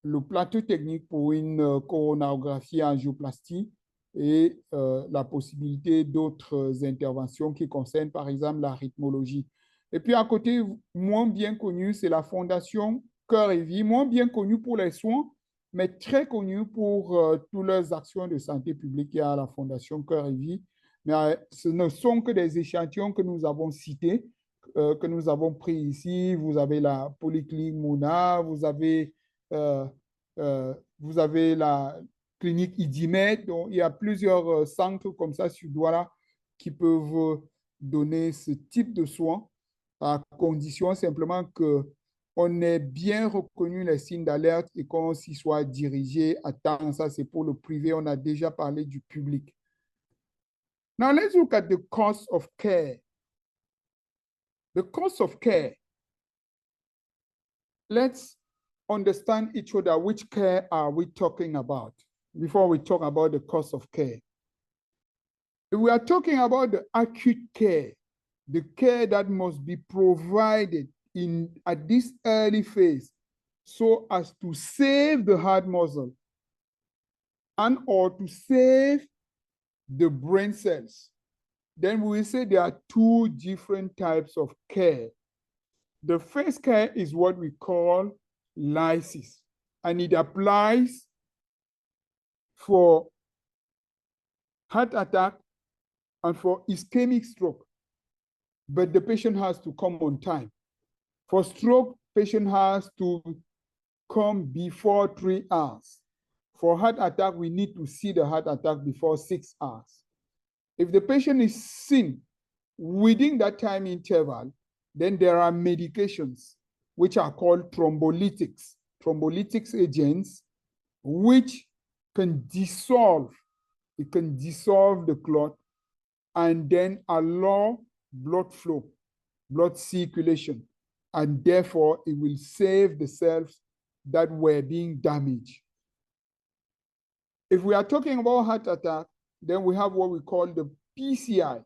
le plateau technique pour une coronarographie angioplastie et la possibilité d'autres interventions qui concernent, par exemple, la rythmologie. Et puis, à côté, moins bien connu, c'est la Fondation Cœur et Vie, moins bien connue pour les soins, mais très connue pour toutes leurs actions de santé publique. Il y a la Fondation Cœur et Vie, mais ce ne sont que des échantillons que nous avons cités, que nous avons pris ici. Vous avez la Polyclinique Mouna, vous avez la clinique Idimet. Donc, il y a plusieurs centres comme ça sur Douala qui peuvent donner ce type de soins à condition simplement qu'on ait bien reconnu les signes d'alerte et qu'on s'y soit dirigé à temps. Ça, c'est pour le privé. On a déjà parlé du public. Now, let's look at the cost of care. The cost of care. Let's understand each other. Which care are we talking about before we talk about the cost of care? If we are talking about the acute care, the care that must be provided at this early phase so as to save the heart muscle and or to save the brain cells, then we will say there are two different types of care. The first care is what we call lysis, and it applies for heart attack and for ischemic stroke, but the patient has to come on time. For stroke, patient has to come before 3 hours. For heart attack, we need to see the heart attack before 6 hours. If the patient is seen within that time interval, then there are medications which are called thrombolytics agents, which can dissolve the clot and then allow blood flow, blood circulation, and therefore it will save the cells that were being damaged. If we are talking about heart attack, then we have what we call the PCI,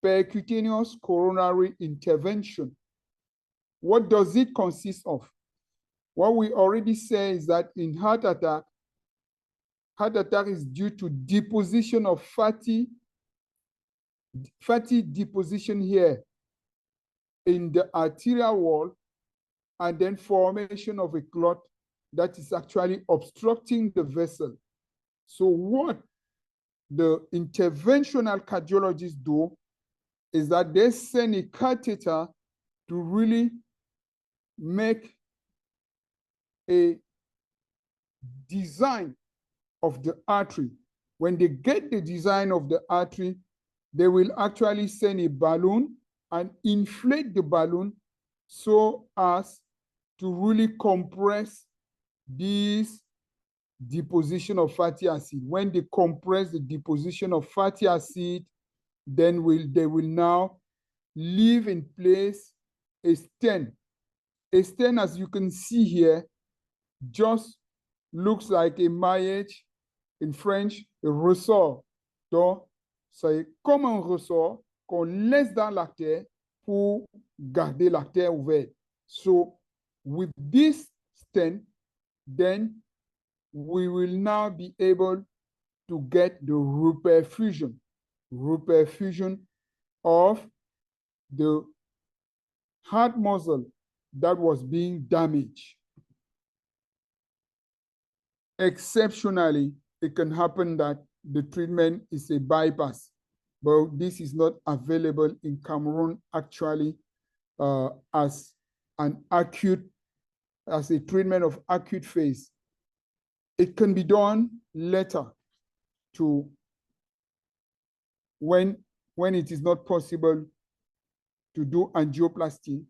percutaneous coronary intervention. What does it consist of? What we already say is that in heart attack is due to deposition of fatty deposition here in the arterial wall, and then formation of a clot that is actually obstructing the vessel. So what the interventional cardiologists do is that they send a catheter to really make a design of the artery. When they get the design of the artery, they will actually send a balloon and inflate the balloon so as to really compress this deposition of fatty acid. When they compress the deposition of fatty acid, then they will now leave in place a stent. A stent, as you can see here, just looks like a maillage, in French, a ressort. Donc, c'est comme un ressort qu'on laisse dans l'artère pour garder l'artère ouverte. So, with this stent, then we will now be able to get the reperfusion of the heart muscle that was being damaged. Exceptionally, it can happen that the treatment is a bypass, but this is not available in Cameroon actually as a treatment of acute phase. It can be done later to when it is not possible to do angioplasty,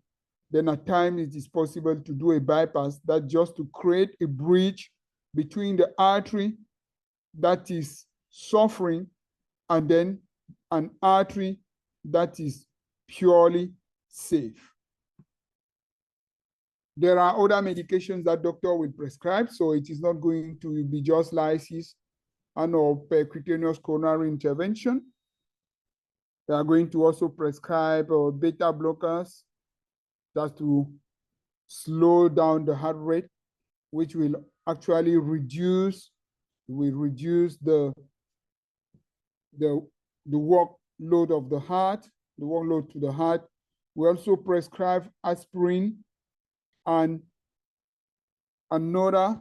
then at times it is possible to do a bypass, that just to create a bridge between the artery that is suffering and then an artery that is purely safe. There are other medications that doctor will prescribe, so it is not going to be just lysis and or percutaneous coronary intervention. They are going to also prescribe beta blockers just to slow down the heart rate, which will actually reduce the workload of the heart, the workload to the heart. We also prescribe aspirin and another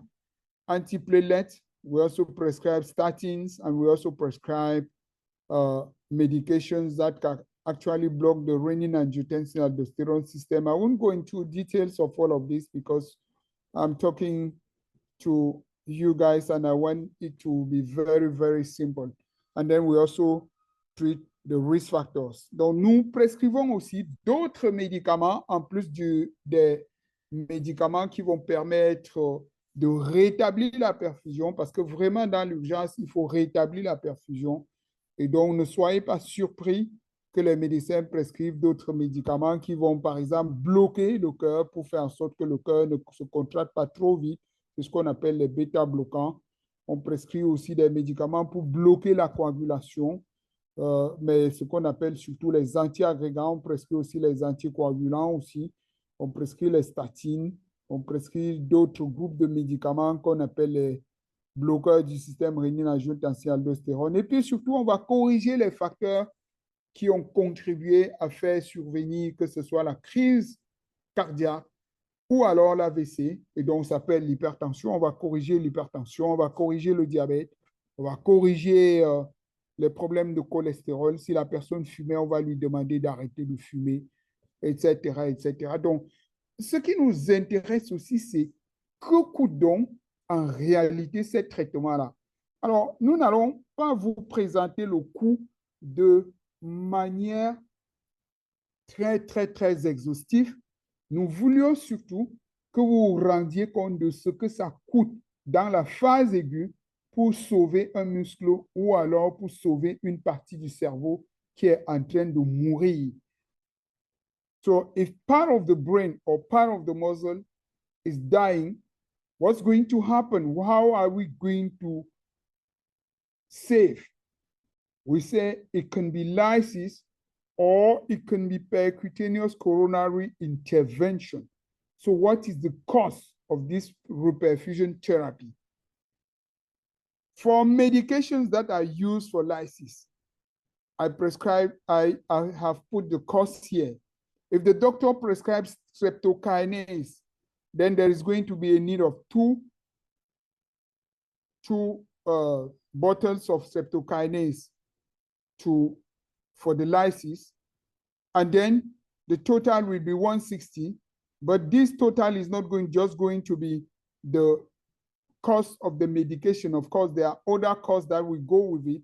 antiplatelet. We also prescribe statins, and we also prescribe medications that can actually block the renin-angiotensin-aldosterone system. I won't go into details of all of this because I'm talking to you guys and I want it to be very, very simple. And then we also treat the risk factors. Donc, nous prescrivons aussi d'autres médicaments en plus des médicaments qui vont permettre de rétablir la perfusion, parce que vraiment dans l'urgence, il faut rétablir la perfusion. Et donc, ne soyez pas surpris que les médecins prescrivent d'autres médicaments qui vont, par exemple, bloquer le cœur pour faire en sorte que le cœur ne se contracte pas trop vite. C'est ce qu'on appelle les bêta-bloquants. On prescrit aussi des médicaments pour bloquer la coagulation, mais ce qu'on appelle surtout les antiagrégants. On prescrit aussi les anticoagulants aussi. On prescrit les statines. On prescrit d'autres groupes de médicaments qu'on appelle les bloqueurs du système rénin-angiotensin-aldostérone. Et puis surtout, on va corriger les facteurs qui ont contribué à faire survenir que ce soit la crise cardiaque ou alors l'AVC. Et donc, ça s'appelle l'hypertension. On va corriger l'hypertension, on va corriger le diabète, on va corriger les problèmes de cholestérol. Si la personne fumait, on va lui demander d'arrêter de fumer, etc., etc. Donc, ce qui nous intéresse aussi, c'est que coûte donc en réalité ces traitements-là. Alors, nous n'allons pas vous présenter le coût de manière très, très, très exhaustive. Nous voulions surtout que vous vous rendiez compte de ce que ça coûte dans la phase aiguë pour sauver un muscle ou alors pour sauver une partie du cerveau qui est en train de mourir. So if part of the brain or part of the muscle is dying, what's going to happen? How are we going to save? We say it can be lysis or it can be percutaneous coronary intervention. So what is the cost of this reperfusion therapy? For medications that are used for lysis, I have put the cost here. If the doctor prescribes streptokinase, then there is going to be a need of two bottles of streptokinase for the lysis, and then the total will be 160, but this total is not just going to be the cost of the medication. Of course, there are other costs that will go with it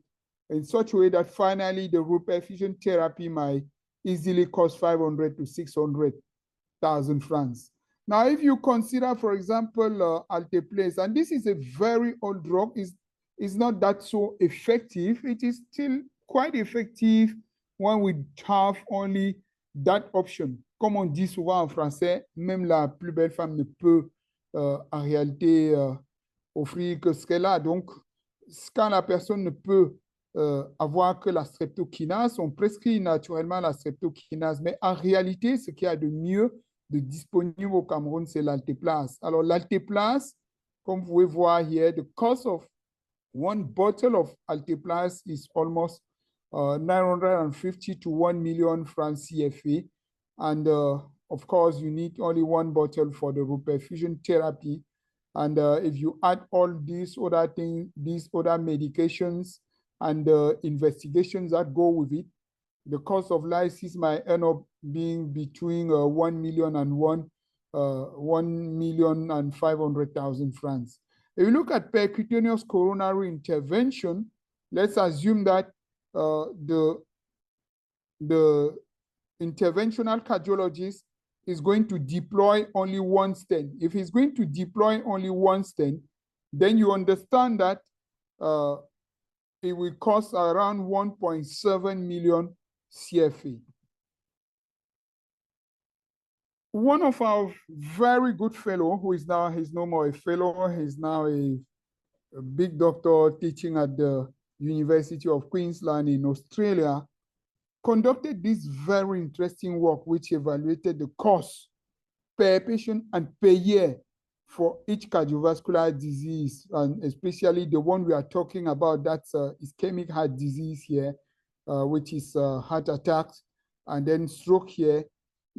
in such a way that finally the reperfusion therapy might easily cost 500 to 600,000 francs. Now, if you consider, for example, alteplase, and this is a very old drug, is not that so effective. It is still quite effective when we have only that option. Comme on dit souvent en français, même la plus belle femme ne peut en réalité offrir que ce qu'elle a. Donc, quand la personne ne peut avoir que la streptokinase, on prescrit naturellement la streptokinase. Mais en réalité, ce qu'il y a de mieux de disponible au Cameroun, c'est l'alteplase. Alors, l'alteplase, comme vous pouvez voir here, the cost of one bottle of alteplase is almost 950 to 1 million francs CFA. And of course, you need only one bottle for the reperfusion therapy. And if you add all these other things, these other medications and investigations that go with it, the cost of lysis might end up being between 1 million and 1,500,000 francs. If you look at percutaneous coronary intervention, let's assume that the interventional cardiologist is going to deploy only one stent. If he's going to deploy only one stent, then you understand that it will cost around 1.7 million CFA. One of our very good fellow, who is now, he's no more a fellow, he's now a big doctor teaching at the University of Queensland in Australia, conducted this very interesting work which evaluated the cost per patient and per year for each cardiovascular disease, and especially the one we are talking about, that's ischemic heart disease here, which is heart attacks, and then stroke here,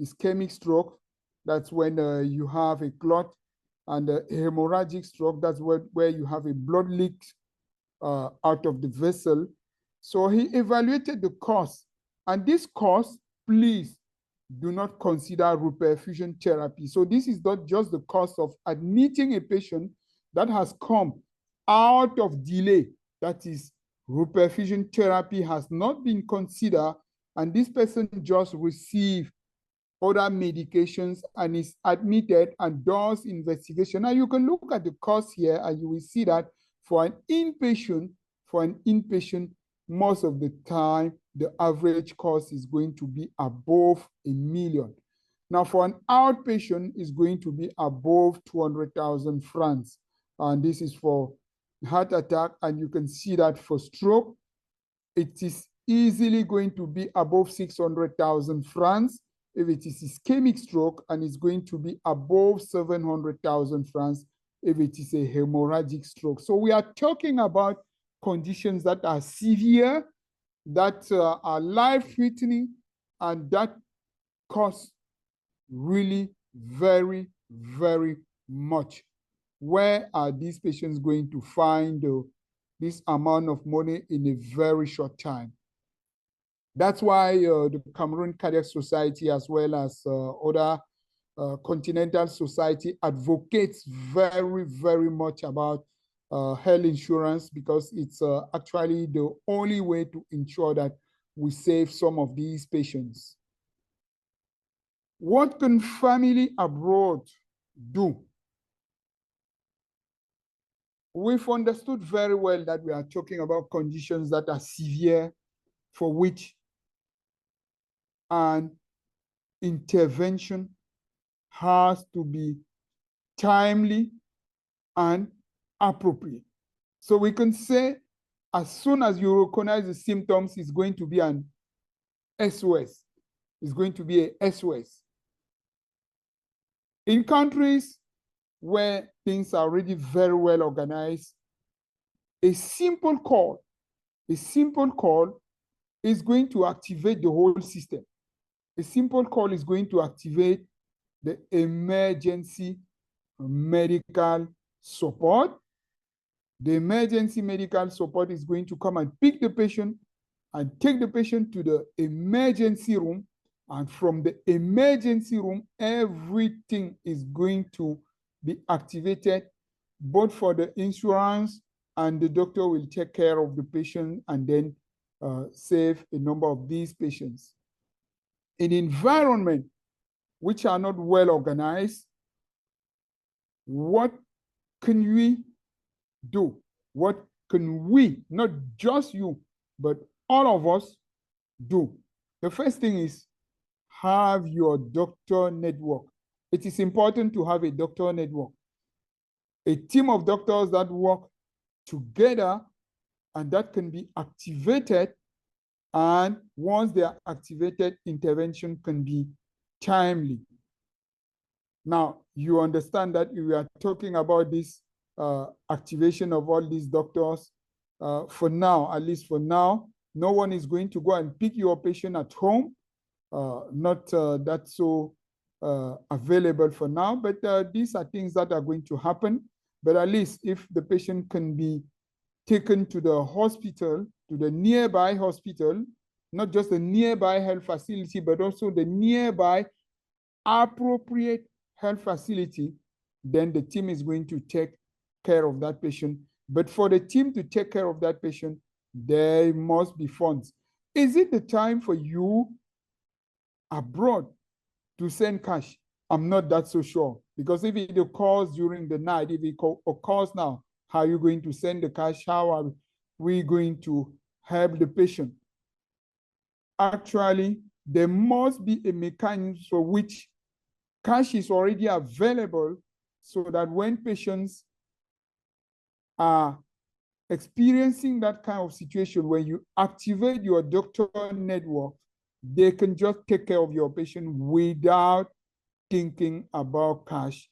ischemic stroke, that's when you have a clot, and hemorrhagic stroke, that's where you have a blood leak out of the vessel. So he evaluated the cost, and this cost, please do not consider reperfusion therapy. So this is not just the cost of admitting a patient that has come out of delay, that is, reperfusion therapy has not been considered, and this person just received other medications and is admitted and does investigation. Now you can look at the cost here and you will see that for an inpatient, most of the time, the average cost is going to be above $1 million. Now for an outpatient, it's going to be above 200,000 francs. And this is for heart attack. And you can see that for stroke, it is easily going to be above 600,000 francs if it is ischemic stroke, and it's going to be above 700,000 francs if it is a hemorrhagic stroke. So we are talking about conditions that are severe, that are life-threatening, and that cost really very, very much. Where are these patients going to find this amount of money in a very short time? That's why the Cameroon Cardiac Society, as well as other continental society, advocates very, very much about health insurance, because it's actually the only way to ensure that we save some of these patients. What can family abroad do? We've understood very well that we are talking about conditions that are severe, for which an intervention has to be timely and appropriate. So we can say, as soon as you recognize the symptoms, it's going to be an SOS. It's going to be a SOS. In countries where things are already very well organized, a simple call is going to activate the whole system. A simple call is going to activate the emergency medical support. The emergency medical support is going to come and pick the patient and take the patient to the emergency room. And from the emergency room, everything is going to be activated, both for the insurance, and the doctor will take care of the patient and then save a number of these patients. In environment which are not well organized, what can we do? What can we, not just you, but all of us do? The first thing is have your doctor network. It is important to have a doctor network, a team of doctors that work together and that can be activated. And once they are activated, intervention can be timely. Now, you understand that we are talking about this activation of all these doctors. For now, at least for now, no one is going to go and pick your patient at home. Not that so available for now, but these are things that are going to happen. But at least if the patient can be taken to the hospital, to the nearby hospital, not just the nearby health facility, but also the nearby appropriate health facility, then the team is going to take care of that patient. But for the team to take care of that patient, there must be funds. Is it the time for you abroad to send cash? I'm not that so sure, because if it occurs during the night, if it occurs now, how are you going to send the cash? How are we going to help the patient? Actually, there must be a mechanism for which cash is already available, so that when patients are experiencing that kind of situation, when you activate your doctor network, they can just take care of your patient without thinking about cash.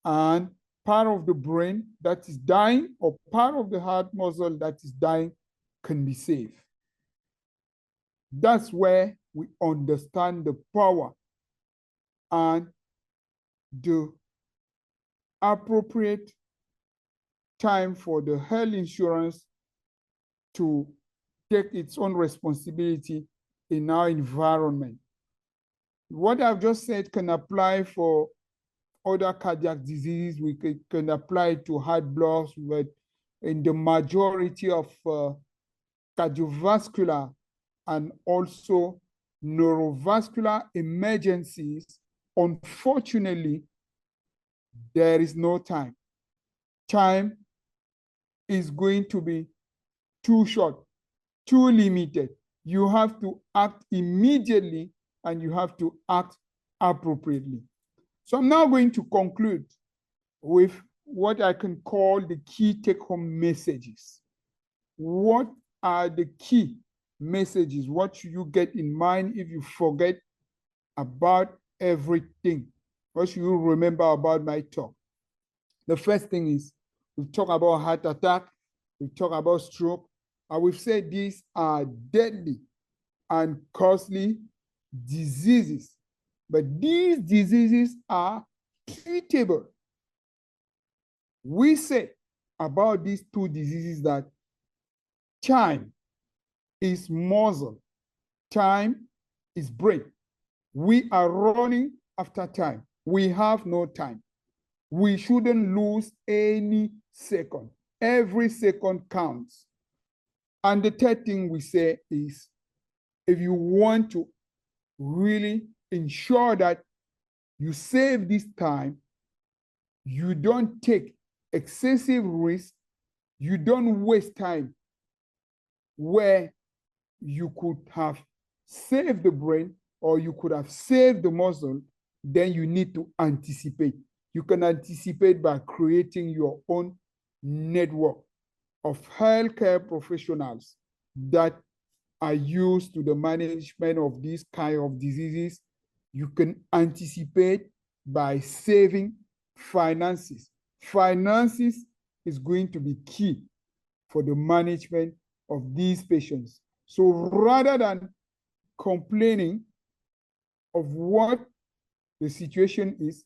And part of the brain that is dying or part of the heart muscle that is dying can be saved. That's where we understand the power and the appropriate time for the health insurance to take its own responsibility in our environment. What I've just said can apply for other cardiac diseases. We can apply to heart blocks, but in the majority of cardiovascular and also neurovascular emergencies, unfortunately, there is no time. Time is going to be too short, too limited. You have to act immediately and you have to act appropriately. So I'm now going to conclude with what I can call the key take-home messages. What are the key messages? What should you get in mind if you forget about everything? What should you remember about my talk? The first thing is, we've talked about heart attack, we've talked about stroke, and we've said these are deadly and costly diseases. But these diseases are treatable. We say about these two diseases that time is muscle, time is brain. We are running after time. We have no time. We shouldn't lose any second. Every second counts. And the third thing we say is, if you want to really ensure that you save this time, you don't take excessive risk, you don't waste time where you could have saved the brain or you could have saved the muscle, then you need to anticipate. You can anticipate by creating your own network of healthcare professionals that are used to the management of these kind of diseases. You can anticipate by saving finances. Finances is going to be key for the management of these patients. So rather than complaining of what the situation is,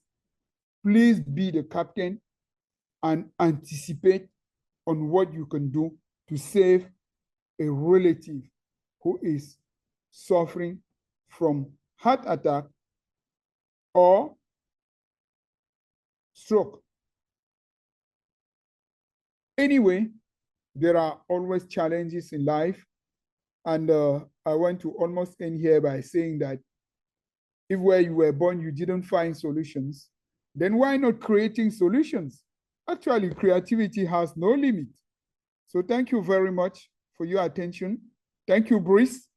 please be the captain and anticipate on what you can do to save a relative who is suffering from heart attack or stroke. Anyway, there are always challenges in life. And I want to almost end here by saying that if where you were born, you didn't find solutions, then why not creating solutions? Actually, creativity has no limit. So thank you very much for your attention. Thank you, Brice.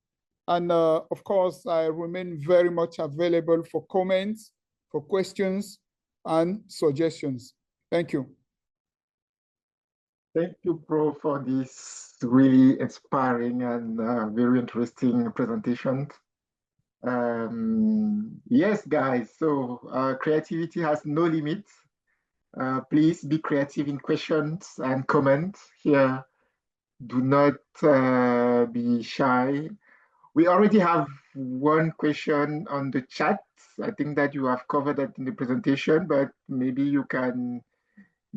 And of course, I remain very much available for comments, for questions, and suggestions. Thank you. Thank you, Prof, for this really inspiring and very interesting presentation. Yes, guys, so creativity has no limits. Please be creative in questions and comments here. Do not be shy. We already have one question on the chat. I think that you have covered that in the presentation, but maybe you can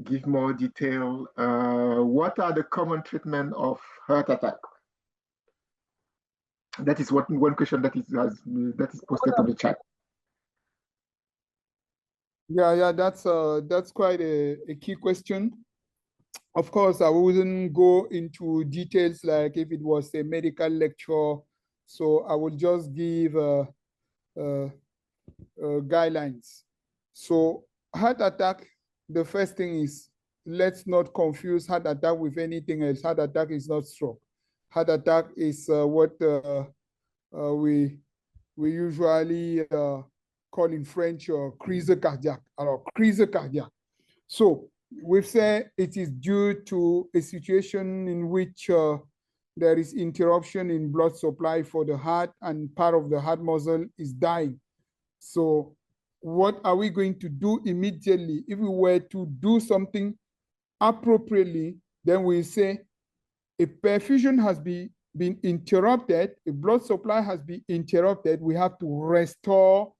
give more detail. What are the common treatment of heart attack? That is one question that is posted on the chat. Yeah, that's quite a key question. Of course, I wouldn't go into details like if it was a medical lecture, so I will just give guidelines. So heart attack, the first thing is, let's not confuse heart attack with anything else. Heart attack is not stroke. Heart attack is what we usually call in French crise cardiaque. Alors, crise cardiaque. So we've said it is due to a situation in which there is interruption in blood supply for the heart and part of the heart muscle is dying. So what are we going to do immediately? If we were to do something appropriately, then we say a perfusion has been interrupted, a blood supply has been interrupted, we have to restore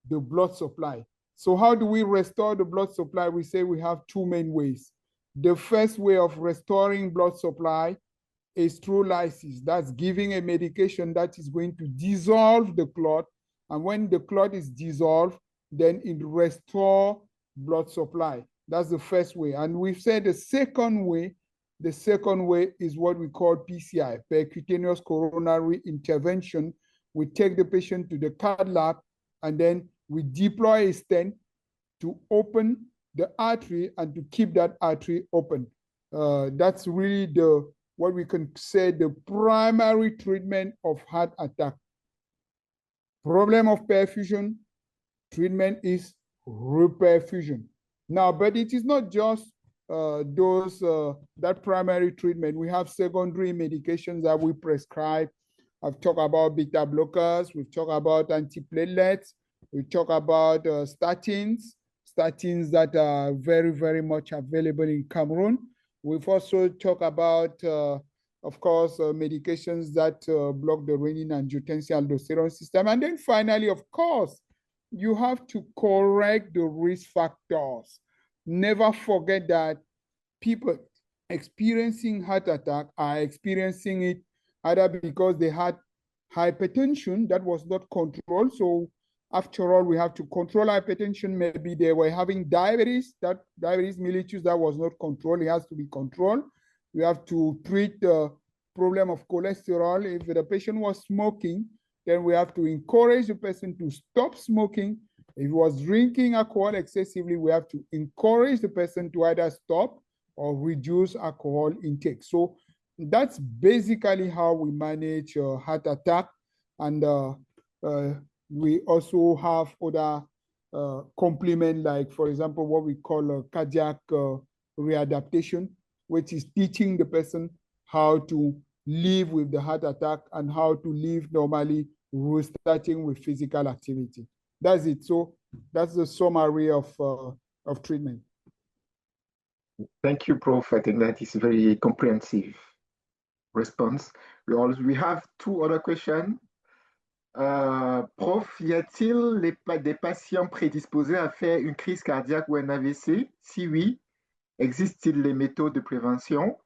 the blood supply. So how do we restore the blood supply? We say we have two main ways. The first way of restoring blood supply is through lysis. That's giving a medication that is going to dissolve the clot. And when the clot is dissolved, then it restores blood supply. That's the first way. And we've said the second way is what we call PCI, percutaneous coronary intervention. We take the patient to the cath lab, and then we deploy a stent to open the artery and to keep that artery open. That's really what we can say the primary treatment of heart attack. Problem of perfusion, treatment is reperfusion. Now, but it is not just that primary treatment. We have secondary medications that we prescribe. I've talked about beta blockers. We've talked about antiplatelets. We talk about statins that are very, very much available in Cameroon. We've also talked about, of course, medications that block the renin-angiotensin-aldosterone system. And then finally, of course, you have to correct the risk factors. Never forget that people experiencing heart attack are experiencing it either because they had hypertension that was not controlled. So after all, we have to control hypertension. Maybe they were having diabetes, that diabetes mellitus that was not controlled. It has to be controlled. We have to treat the problem of cholesterol. If the patient was smoking, then we have to encourage the person to stop smoking. If he was drinking alcohol excessively, we have to encourage the person to either stop or reduce alcohol intake. So that's basically how we manage heart attack. And we also have other complement, like, for example, what we call cardiac readaptation, which is teaching the person how to live with the heart attack and how to live normally, starting with physical activity. That's it. So that's the summary of treatment. Thank you, Prof. I think that is a very comprehensive response. We have two other questions. Prof, y a-t-il des patients prédisposés à faire une crise cardiaque ou un AVC? Si oui, existent-ils les méthodes de prévention?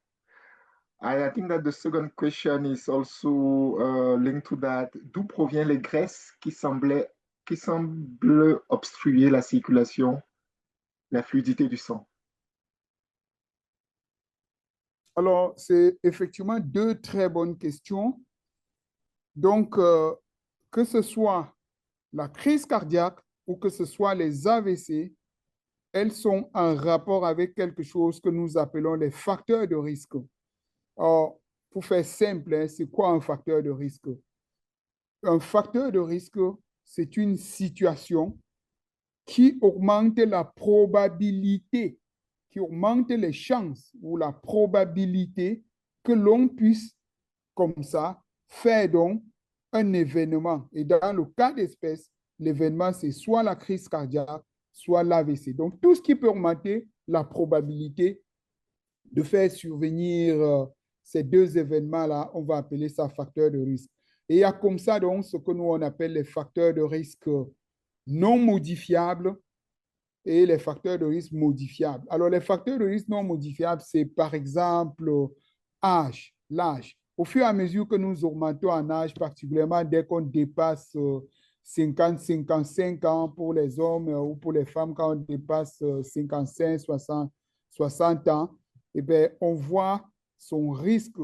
I think that the second question is also linked to that. D'où proviennent les graisses qui semblent obstruer la circulation, la fluidité du sang? Alors, c'est effectivement deux très bonnes questions. Donc, que ce soit la crise cardiaque ou que ce soit les AVC, elles sont en rapport avec quelque chose que nous appelons les facteurs de risque. Alors, pour faire simple, c'est quoi un facteur de risque? Un facteur de risque, c'est une situation qui augmente la probabilité, qui augmente les chances ou la probabilité que l'on puisse, comme ça, faire donc un événement. Et dans le cas d'espèce, l'événement, c'est soit la crise cardiaque, soit l'AVC. Donc, tout ce qui peut augmenter la probabilité de faire survenir ces deux événements-là, on va appeler ça facteur de risque. Et il y a comme ça, donc, ce que nous, on appelle les facteurs de risque non modifiables et les facteurs de risque modifiables. Alors, les facteurs de risque non modifiables, c'est par exemple l'âge. Au fur et à mesure que nous augmentons en âge, particulièrement dès qu'on dépasse 50, 55 ans pour les hommes ou pour les femmes, quand on dépasse 55, 60 ans, eh bien, on voit son risque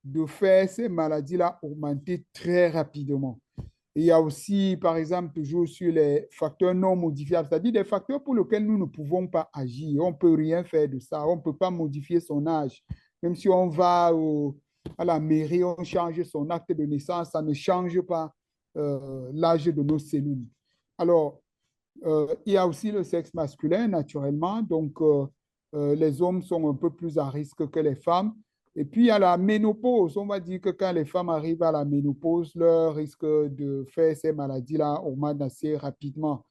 de faire ces maladies-là augmenter très rapidement. Il y a aussi, par exemple, toujours sur les facteurs non modifiables, c'est-à-dire des facteurs pour lesquels nous ne pouvons pas agir. On ne peut rien faire de ça. On ne peut pas modifier son âge. Même si on va à la mairie, on change son acte de naissance, ça ne change pas l'âge de nos cellules. Alors, il y a aussi le sexe masculin, naturellement. Donc, les hommes sont un peu plus à risque que les femmes. Et puis, il y a la ménopause. On va dire que quand les femmes arrivent à la ménopause, leur risque de faire ces maladies-là augmente assez rapidement.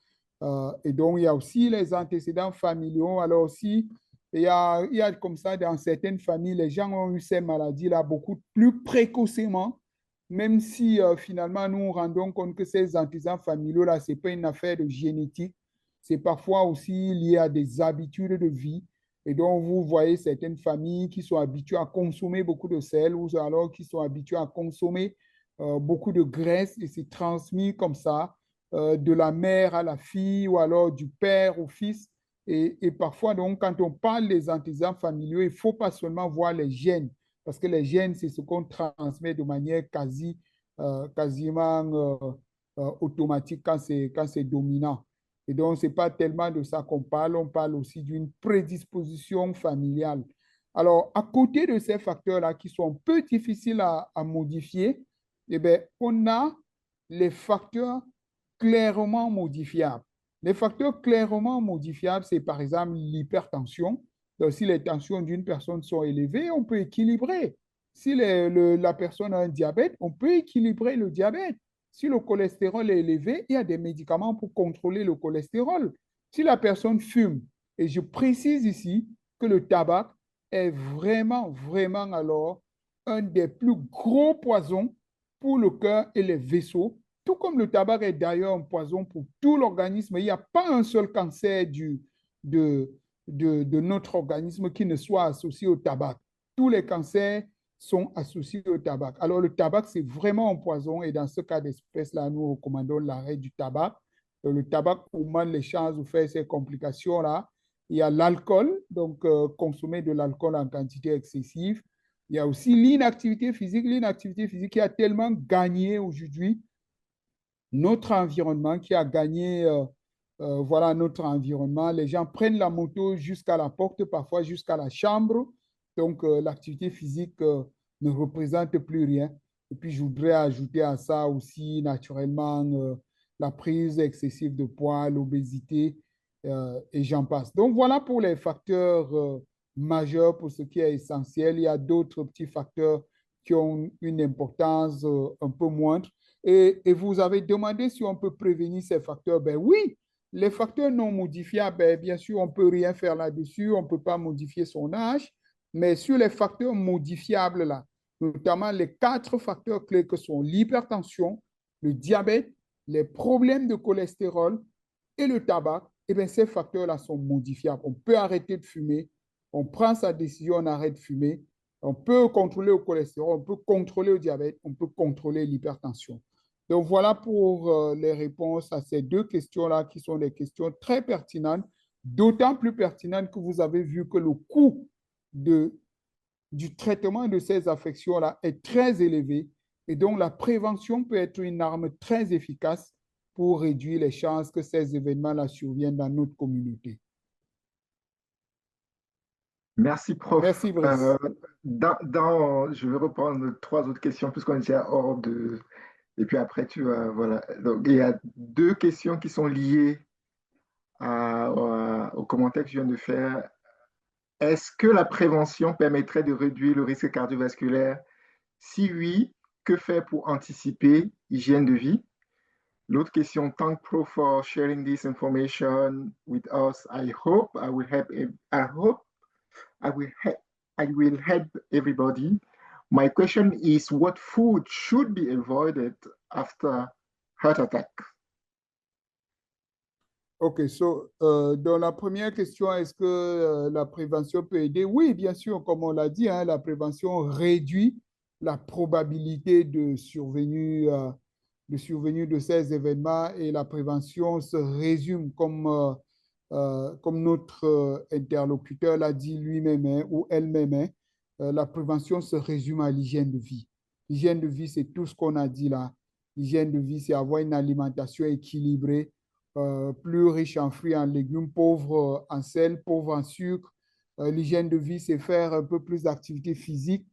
Et donc, il y a aussi les antécédents familiaux. Alors aussi, il y a comme ça, dans certaines familles, les gens ont eu ces maladies-là beaucoup plus précocement, même si finalement, nous nous rendons compte que ces antécédents familiaux-là, ce n'est pas une affaire de génétique. C'est parfois aussi lié à des habitudes de vie. Et donc, vous voyez certaines familles qui sont habituées à consommer beaucoup de sel ou alors qui sont habituées à consommer beaucoup de graisse et c'est transmis comme ça de la mère à la fille ou alors du père au fils. Et parfois, donc, quand on parle des antécédents familiaux, il ne faut pas seulement voir les gènes, parce que les gènes, c'est ce qu'on transmet de manière quasiment automatique quand c'est dominant. Et donc, ce n'est pas tellement de ça qu'on parle, on parle aussi d'une prédisposition familiale. Alors, à côté de ces facteurs-là qui sont un peu difficiles à modifier, eh bien, on a les facteurs clairement modifiables. Les facteurs clairement modifiables, c'est par exemple l'hypertension. Donc, si les tensions d'une personne sont élevées, on peut équilibrer. Si la personne a un diabète, on peut équilibrer le diabète. Si le cholestérol est élevé, il y a des médicaments pour contrôler le cholestérol. Si la personne fume, et je précise ici que le tabac est vraiment, vraiment alors un des plus gros poisons pour le cœur et les vaisseaux, tout comme le tabac est d'ailleurs un poison pour tout l'organisme. Il n'y a pas un seul cancer de notre organisme qui ne soit associé au tabac. Tous les cancers sont associés au tabac. Alors, le tabac, c'est vraiment un poison et dans ce cas d'espèce-là, nous recommandons l'arrêt du tabac. Le tabac augmente les chances de faire ces complications-là. Il y a l'alcool, donc consommer de l'alcool en quantité excessive. Il y a aussi l'inactivité physique qui a tellement gagné aujourd'hui notre environnement, qui a gagné voilà notre environnement. Les gens prennent la moto jusqu'à la porte, parfois jusqu'à la chambre. Donc, l'activité physique ne représente plus rien. Et puis, je voudrais ajouter à ça aussi, naturellement, la prise excessive de poids, l'obésité, et j'en passe. Donc, voilà pour les facteurs majeurs, pour ce qui est essentiel. Il y a d'autres petits facteurs qui ont une importance un peu moindre. Et vous avez demandé si on peut prévenir ces facteurs. Ben oui, les facteurs non modifiables, ben, bien sûr, on ne peut rien faire là-dessus, on ne peut pas modifier son âge, mais sur les facteurs modifiables, là, notamment les 4 facteurs clés que sont l'hypertension, le diabète, les problèmes de cholestérol et le tabac, eh bien, ces facteurs-là sont modifiables. On peut arrêter de fumer, on prend sa décision, on arrête de fumer, on peut contrôler le cholestérol, on peut contrôler le diabète, on peut contrôler l'hypertension. Donc, voilà pour les réponses à ces 2 questions-là qui sont des questions très pertinentes, d'autant plus pertinentes que vous avez vu que le coût du traitement de ces affections-là est très élevé et donc la prévention peut être une arme très efficace pour réduire les chances que ces événements-là surviennent dans notre communauté. Merci, Prof. Merci, Brice. Je vais reprendre 3 autres questions puisqu'on était hors de... Et puis après, tu vas... Voilà. Donc, il y a 2 questions qui sont liées au commentaire que je viens de faire. Est-ce que la prévention permettrait de réduire le risque cardiovasculaire? Si oui, que faire pour anticiper hygiène de vie? L'autre question, thank Prof for sharing this information with us. I hope I will help everybody. My question is, what food should be avoided after heart attack? OK, so, dans la première question, est-ce que la prévention peut aider? Oui, bien sûr, comme on l'a dit, hein, la prévention réduit la probabilité de survenue de ces événements et la prévention se résume, comme notre interlocuteur l'a dit lui-même, hein, ou elle-même, hein, la prévention se résume à l'hygiène de vie. L'hygiène de vie, c'est tout ce qu'on a dit là. L'hygiène de vie, c'est avoir une alimentation équilibrée, plus riche en fruits, en légumes, pauvre en sel, pauvre en sucre. L'hygiène de vie, c'est faire un peu plus d'activité physique.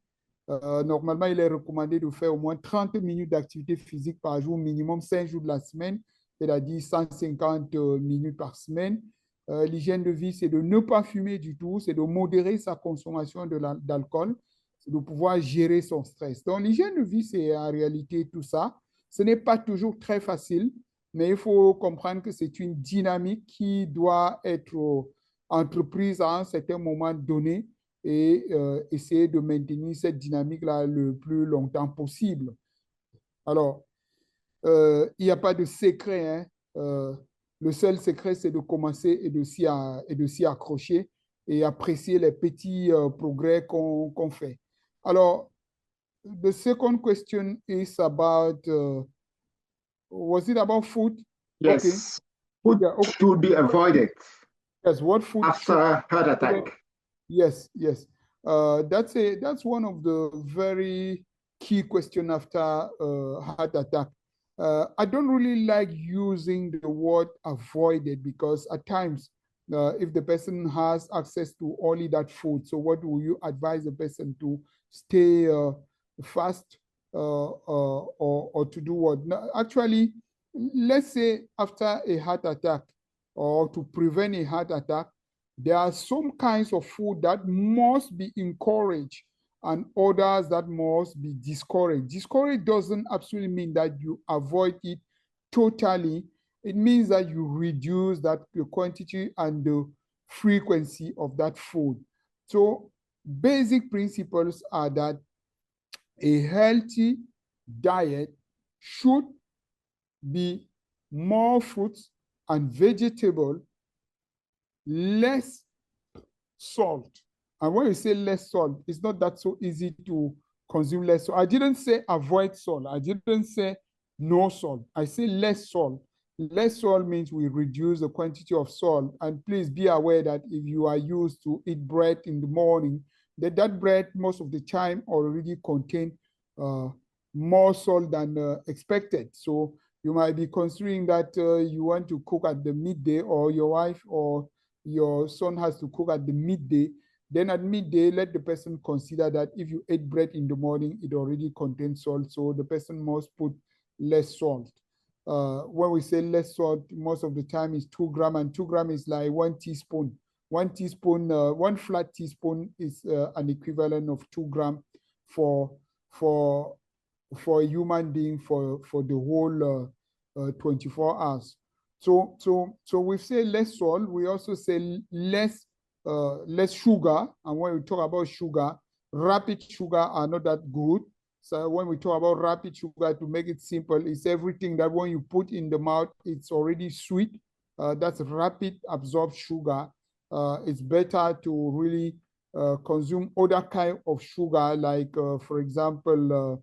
Normalement, il est recommandé de faire au moins 30 minutes d'activité physique par jour, minimum 5 jours de la semaine, c'est-à-dire 150 minutes par semaine. L'hygiène de vie, c'est de ne pas fumer du tout, c'est de modérer sa consommation d'alcool, c'est de pouvoir gérer son stress. Donc, l'hygiène de vie, c'est en réalité tout ça. Ce n'est pas toujours très facile, mais il faut comprendre que c'est une dynamique qui doit être entreprise à un certain moment donné et essayer de maintenir cette dynamique-là le plus longtemps possible. Alors, il n'y a pas de secret, hein. Le seul secret, c'est de commencer et de s'y accrocher et apprécier les petits progrès qu'on fait. Alors, the second question is about, was it about food? Yes, okay. Food Yeah, okay. should be avoided. Yes, what food after heart attack? Yes, yes. That's one of the very key questions after heart attack. I don't really like using the word avoided because at times, if the person has access to only that food, so what will you advise the person to stay fast or to do what? No, actually, let's say after a heart attack or to prevent a heart attack, there are some kinds of food that must be encouraged and others that must be discouraged. Discouraged doesn't absolutely mean that you avoid it totally. It means that you reduce the quantity and the frequency of that food. So basic principles are that a healthy diet should be more fruits and vegetables, less salt. And when you say less salt, it's not that so easy to consume less salt. I didn't say avoid salt. I didn't say no salt. I say less salt. Less salt means we reduce the quantity of salt. And please be aware that if you are used to eat bread in the morning, that bread most of the time already contain more salt than expected. So you might be considering that you want to cook at the midday, or your wife or your son has to cook at the midday. Then at midday, let the person consider that if you ate bread in the morning, it already contains salt. So the person must put less salt. When we say less salt, most of the time is 2 grams, and 2 grams is like 1 teaspoon. 1 teaspoon, 1 flat teaspoon is an equivalent of 2 grams for a human being for the whole 24 hours. So we say less salt. We also say less sugar. And when we talk about sugar, rapid sugar are not that good. So when we talk about rapid sugar, to make it simple, it's everything that when you put in the mouth, it's already sweet. That's rapid absorbed sugar. It's better to really consume other kind of sugar, like for example,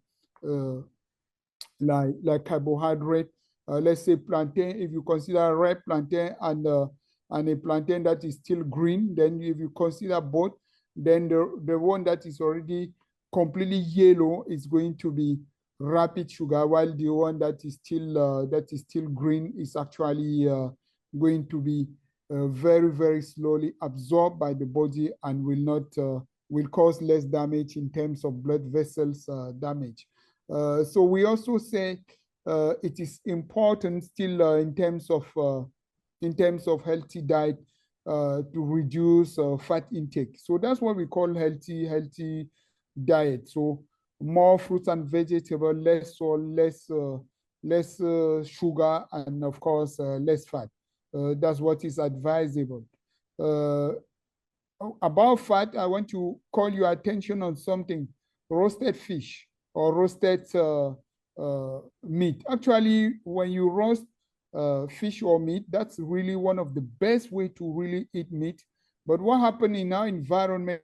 like carbohydrate. Let's say plantain. If you consider red plantain and a plantain that is still green, then if you consider both, then the one that is already completely yellow is going to be rapid sugar, while the one that is still green is actually going to be very, very slowly absorbed by the body and will cause less damage in terms of blood vessels damage. So we also say it is important still in terms of healthy diet to reduce fat intake. So that's what we call healthy diet. So more fruits and vegetables, less salt, less sugar, and of course, less fat. That's what is advisable. About fat, I want to call your attention on something: roasted fish or roasted meat. Actually, when you roast fish or meat, that's really one of the best way to really eat meat. But what happened in our environment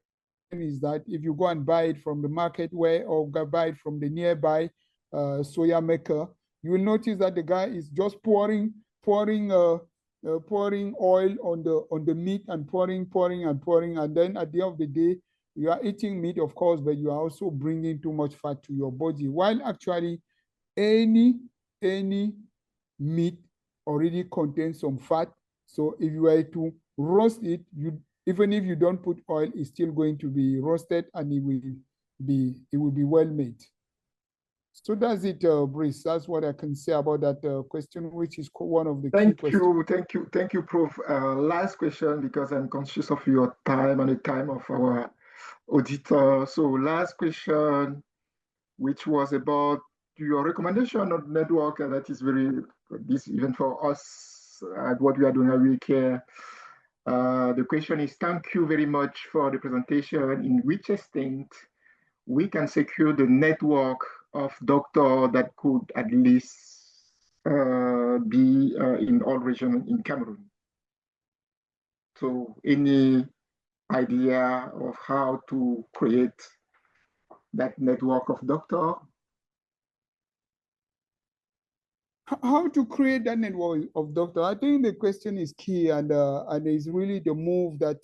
is that if you go and buy it from the market or buy it from the nearby soya maker, you will notice that the guy is just pouring oil on the meat and pouring, and then at the end of the day, you are eating meat, of course, but you are also bringing too much fat to your body. While actually, any meat already contains some fat. So if you were to roast it, even if you don't put oil, it's still going to be roasted, and it will be well made. So that's it, Brice. That's what I can say about that question, which is one of the key questions. Thank you, Prof. Last question, because I'm conscious of your time and the time of our auditor. So last question, which was about your recommendation of network, and that is this even for us at what we are doing at WiiQare. The question is, thank you very much for the presentation. In which extent we can secure the network of doctors that could at least be in all regions in Cameroon? So any idea of how to create that network of doctors? How to create that network of doctors? I think the question is key, and it's really the move that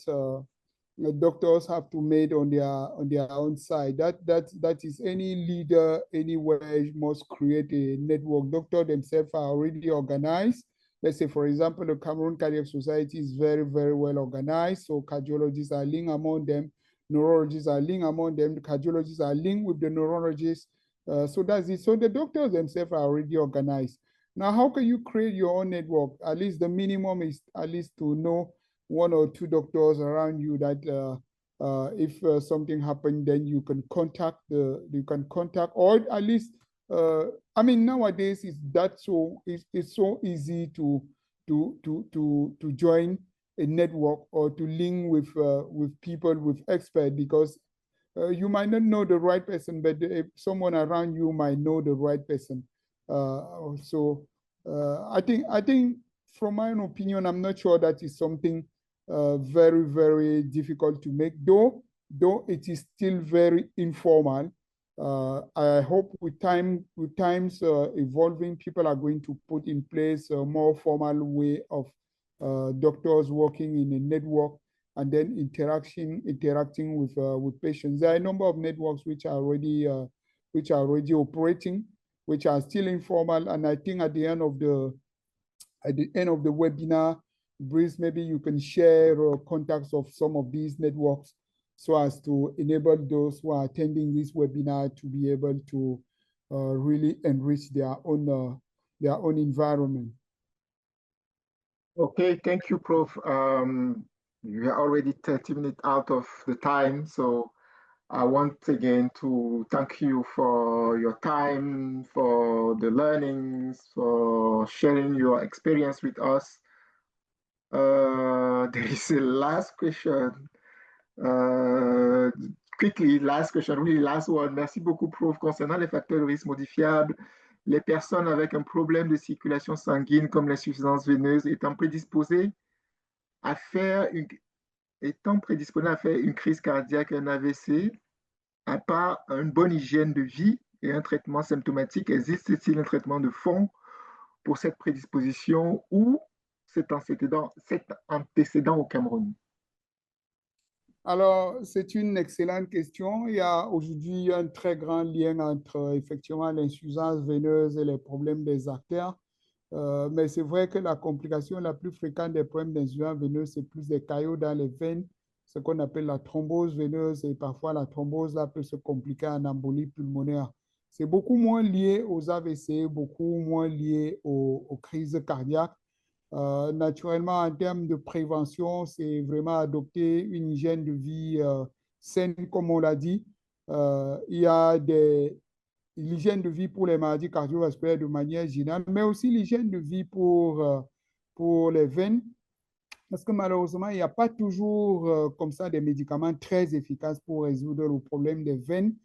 the doctors have to make on their own side. That is, any leader anywhere must create a network. Doctors themselves are already organized. Let's say, for example, the Cameroon Cardiac Society is very, very well organized. So cardiologists are linked among them, neurologists are linked among them, the cardiologists are linked with the neurologists. So that's it. So the doctors themselves are already organized. Now, how can you create your own network? At least the minimum is at least to know one or two doctors around you that if something happened, then you can contact, or at least, I mean, nowadays it's so easy to join a network or to link with people, with experts, because you might not know the right person, but if someone around you might know the right person. I think from my own opinion, I'm not sure that is something very, very difficult to make, though it is still very informal. I hope with times evolving, people are going to put in place a more formal way of doctors working in a network and then interacting with patients. There are a number of networks which are already operating, which are still informal, and I think at the end of the webinar, Brice, maybe you can share contacts of some of these networks so as to enable those who are attending this webinar to be able to really enrich their own environment. Okay, thank you, Prof. We are already 30 minutes out of the time, so I want again to thank you for your time, for the learnings, for sharing your experience with us. There is a last question. Quickly, last question, really last one. Merci beaucoup, Prof. Concernant les facteurs de risque modifiables, les personnes avec un problème de circulation sanguine comme l'insuffisance veineuse étant prédisposées à faire une crise cardiaque, un AVC, à part une bonne hygiène de vie et un traitement symptomatique, existe-t-il un traitement de fond pour cette prédisposition ou cet antécédent au Cameroun? Alors, c'est une excellente question. Il y a aujourd'hui un très grand lien entre effectivement l'insuffisance veineuse et les problèmes des artères. Mais c'est vrai que la complication la plus fréquente des problèmes d'insuffisance veineuse, c'est plus des caillots dans les veines, ce qu'on appelle la thrombose veineuse, et parfois la thrombose là, peut se compliquer en embolie pulmonaire. C'est beaucoup moins lié aux AVC, beaucoup moins lié aux crises cardiaques. Naturellement, en termes de prévention, c'est vraiment adopter une hygiène de vie saine, comme on l'a dit. Il y a l'hygiène de vie pour les maladies cardiovasculaires de manière générale, mais aussi l'hygiène de vie pour les veines. Parce que malheureusement, il n'y a pas toujours comme ça des médicaments très efficaces pour résoudre le problème des veines.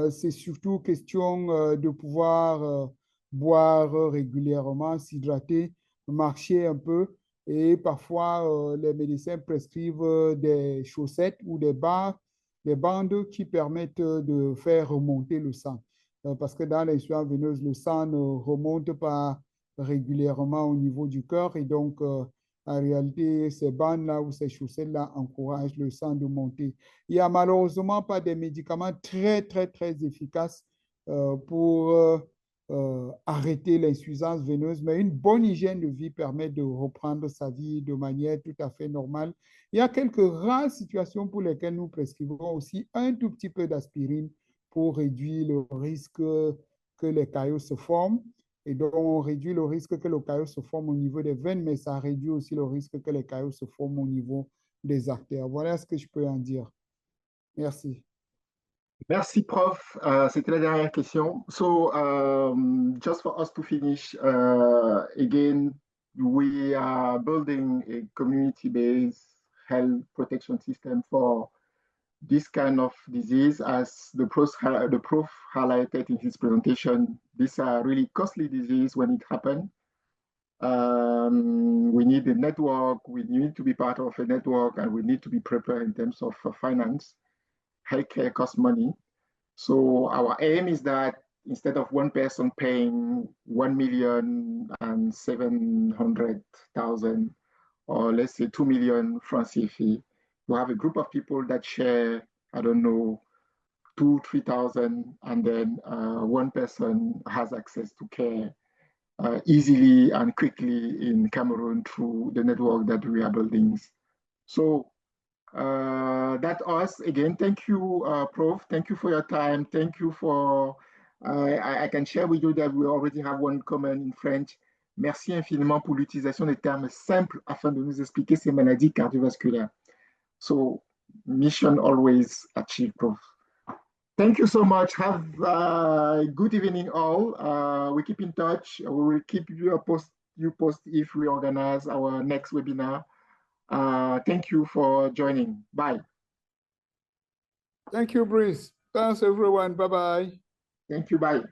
C'est surtout question de pouvoir boire régulièrement, s'hydrater, marcher un peu. Et parfois, les médecins prescrivent des chaussettes ou des bandes qui permettent de faire remonter le sang. Parce que dans l'insuffisance veineuse, le sang ne remonte pas régulièrement au niveau du cœur. Et donc, en réalité, ces bandes-là ou ces chaussettes-là encouragent le sang de monter. Il n'y a malheureusement pas de médicaments très, très, très efficaces pour arrêter l'insuffisance veineuse, mais une bonne hygiène de vie permet de reprendre sa vie de manière tout à fait normale. Il y a quelques rares situations pour lesquelles nous prescrivons aussi un tout petit peu d'aspirine pour réduire le risque que les caillots se forment. Et donc, on réduit le risque que le caillot se forme au niveau des veines, mais ça réduit aussi le risque que les caillots se forment au niveau des artères. Voilà ce que je peux en dire. Merci. Merci, Prof. C'était la dernière question. So, just for us to finish, again, we are building a community-based health protection system for this kind of disease. As the prof highlighted in his presentation, these are really costly disease when it happens. We need a network, we need to be part of a network, and we need to be prepared in terms of finance. Healthcare costs money. So our aim is that instead of one person paying 1,700,000 or let's say 2 million francs CFA, you have a group of people that share, I don't know, 2,000-3,000, and then one person has access to care easily and quickly in Cameroon through the network that we are building. So that's us. Again, thank you, Prof. Thank you for your time. Thank you for, I can share with you that we already have one comment in French. Merci infiniment pour l'utilisation des termes simples afin de nous expliquer ces maladies cardiovasculaires. So, mission always achieved, Prof. Thank you so much. Have a good evening, all. We keep in touch. We will keep you post if we organize our next webinar. Thank you for joining. Bye. Thank you, Brice. Thanks, everyone. Bye-bye. Thank you. Bye.